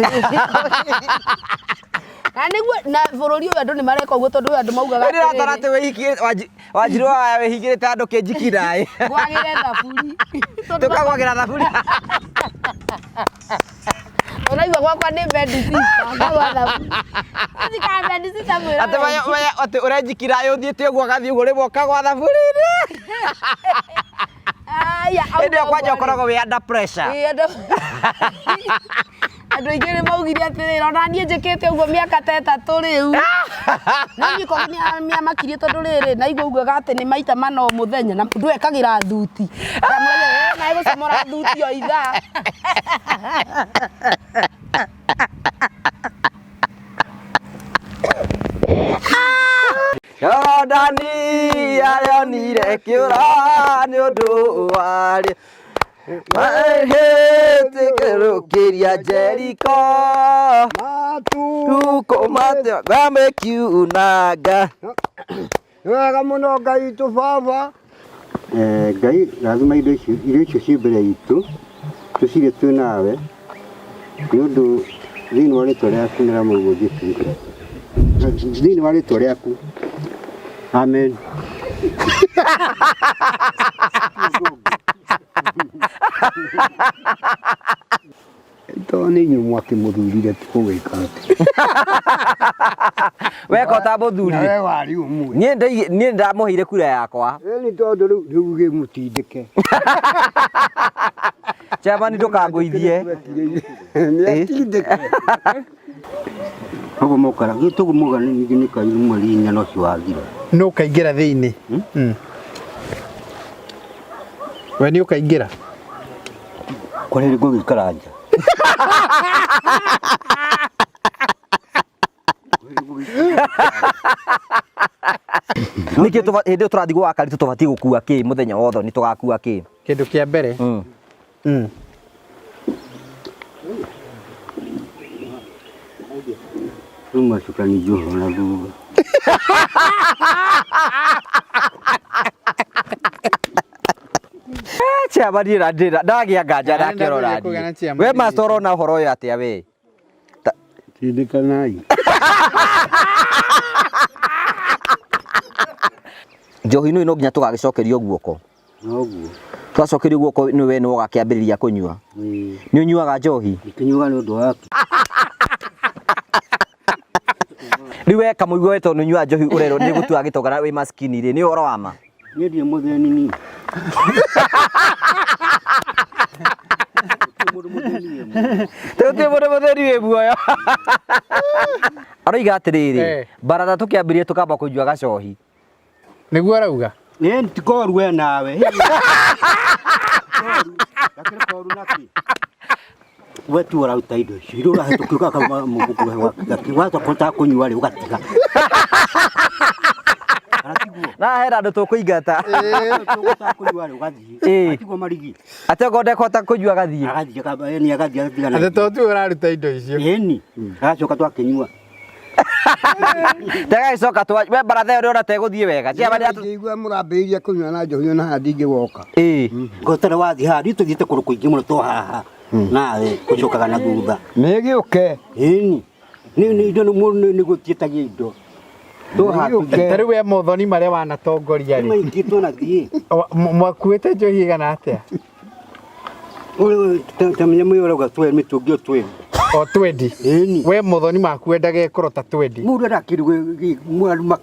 na bururi uyu andu ni mareka uguo tondu andu maugaga ndira tarate wihikire Wanjiru wa wihigirite andu kinjikirai gwagire thaburi tukagwagira thaburi unaigua gwakwa ni medicine ngagwa thaburi thika medicine mwira ati urenjikirai uthiite uguo gathie uguo riboka gwa thaburi Aya, ndio kwaje ukoragwo wi under pressure andå aingä nä maugire atä rä ona niä njä kä te å guo mä aka ta ätatå rä u nanyiko nä amakirie tondå rä rä naigua ugaga atä nä maita mana o må thenya na må ndå ekagä ra thuti naä gå comora thuti o ithaa Yordani arionire kiura ni undu wari Mahetekerukiria Jericho Tukomate game kiunaga wega muno Ngai tu baba Ngai lazima indo icio ci mbere itu tucire tu nawe ni undu thini wa ritwa riaku nira muguo Jesu thini wa ritwa riaku amen Tony nyumwa kimuthurire tukugika ati weka ta muthurire we wari umwe nie ndamuhire kura yakwa ni tondu riu gimutindike chama ni ndukanguithie tindike Ogo mokara gitu muga ni kai mweri nya no ciwathira no kaingira thiini we ni ukaingira kwa riri gugikaranja Niki hĩndĩ tũrathiĩ gwa Karitu tũbatiĩ gũkua kĩ mũthenya wothe nĩ tũgakua kĩ kĩndũ kĩa mbere Ruma shukrani joho na thutha Chama ndĩra ndagĩa nganja ndakĩrora we master ona ũhoro ũyũ atĩa we tindikanai njohi no nginya tũgagĩcokerio guoko noguo twacokerio guoko nĩ we no gakĩambĩrĩria kũnyua nĩ ũnyuaga njohi kinyuga nĩ ũndũ waku rĩu we kamũigua we tondũ ũnyua njohi ũrerwo nĩ gũtua gĩtongana wĩ maskini rĩ nĩ ũhoro wa ma niĩ ndirĩ mũthĩni ni Tũtĩ mũndũ mũtheri wĩ muoyo aroiga atĩrĩrĩ baratha tũkĩambĩrĩria tũkamba kũnyua gacohi nĩguo arauga nĩ tikoru we nawe lakini koru naki wetu ũraruta indo icio iria ũrahetũkĩka kama mũgugu watua kũta kũnyua rĩ ũgatiga na hera andũ tũkũingata ũgũta kũnyua rĩ ũgathiĩ atigwo marigi atĩ ngode kota kũnyua gathiĩ agathiĩ atigana atĩ to tu ũraruta indo icio ĩni agacoka twakĩnyua tegagĩcoka we baratha ũrĩa ona tegũthiĩ wega igua mũrambĩrĩria kũnyua na njohi ona haha ndingĩgoka gũtarĩ wathiĩ haha rĩu tũthiĩte kũndũ kũingĩ mũno to haha nawe gũcokaga na thutha nĩgĩũke ĩni indo nĩ gũtiĩtagia indo tarĩu we mothoni marĩa wanatongoria rĩ maingĩ twanathiĩ mwakuĩte njohi igana atĩa tamenya mũyũ ũrauga mĩtũngi o 20 o 20 we mothoni maku endaga ĩkorwo ta 20 mũndũ arakĩrugwo mwaru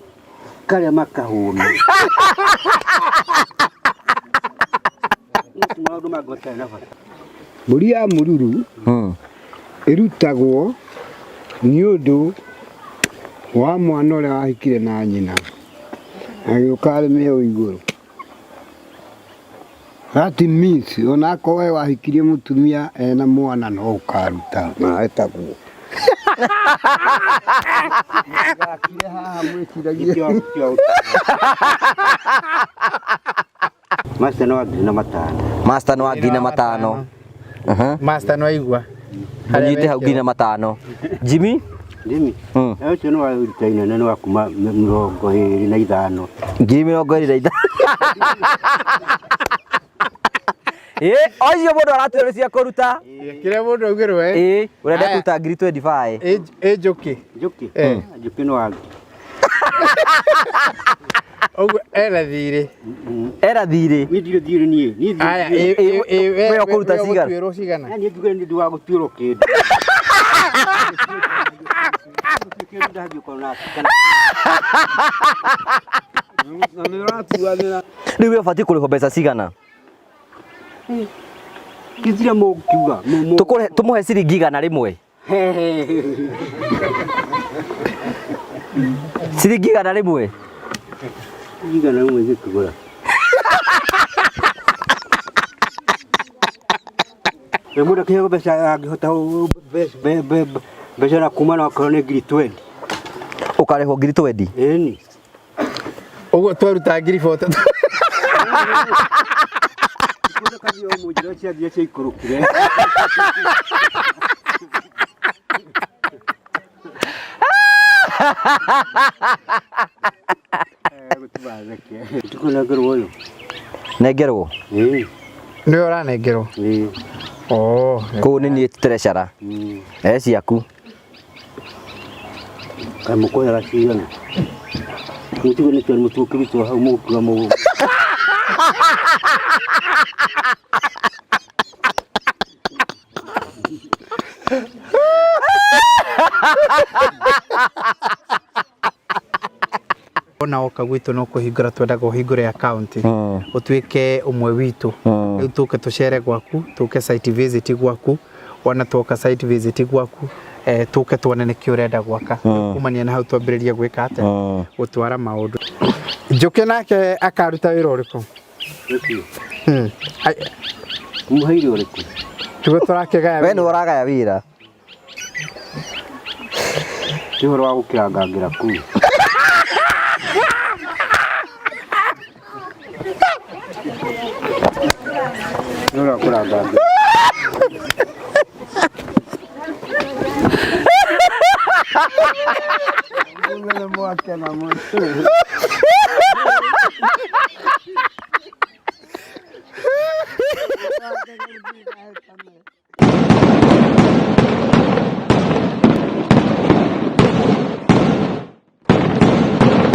karĩa makahũna maũndũ mangĩtarĩ na bata mbũri ya mũruru ĩrutagwo nĩ ũndũ wa mwana ũrĩa wahikire na nyina agĩũka arĩmĩheo igũrũ that means onakorwo we wahikirie mũtumia ena mwana no ũkaruta na etagwo gakire haha mwĩciragie master no angĩ na matano master no angĩ na matano master no aigua ũnyite hau ngina matano Jimmy ũcio nĩ waruta inene nĩ wa kuma 25 ngiri 25 ocio mũndũ aratuĩrwo cia kũruta kĩrĩa mũndũ augĩrwo ũrenda kũruta ngiri 25 njũkĩ njũkĩ nĩ wangĩ ũguo era thirĩ niĩ ndirĩ thirĩ niĩ aya we ũkũruta cigana ũtuĩrwo cigana niĩ nduge nĩ ndĩ wa gũtuĩrwo kĩndũ rĩu we ũbatiĩ kũrĩhwo mbeca cigana Kizira mukiuga. Tukore tumuhe ciringi 100 rimwe. Ciringi 100 rimwe. Ciringi 100 rimwe zikugura. Emuda kiyo besa agihota besa na kumana wakorone ngiri 20. Ukareho ngiri 20. Eni. Uguo twaruta ngiri 40. Kuna kazi yo mujira cia thia cia ikurukire. Tukuna ngero yo. Nengerwo. Nĩ ũranengerwo. Oh, Kũu nĩ niĩ treasurer. Ciaku. Kamukoya gacigana. Mutigo nĩ kĩrĩ mũtukĩrĩtwo hau mũkuga mũgũ. Ona oka gwitũ no kũhingũra twendaga ũhingũre account ũtuĩke ũmwe witũ rĩu tũke tũcere gwaku tũke site visit gwaku ona tũka site visit gwaku tũke tuone nĩkĩ ũrenda gwaka kumania na hau twambĩrĩria gwĩka atĩa gũtwara maũndũ Njoke nake akaruta wĩra ũrĩkũ Umuhairi ũrĩkũ tugo tũrakĩgaya we nĩ ũragaya wĩra ti ũhoro wa gũkĩrangangira kuu Nora kuranga. Mbona mwake na mtu.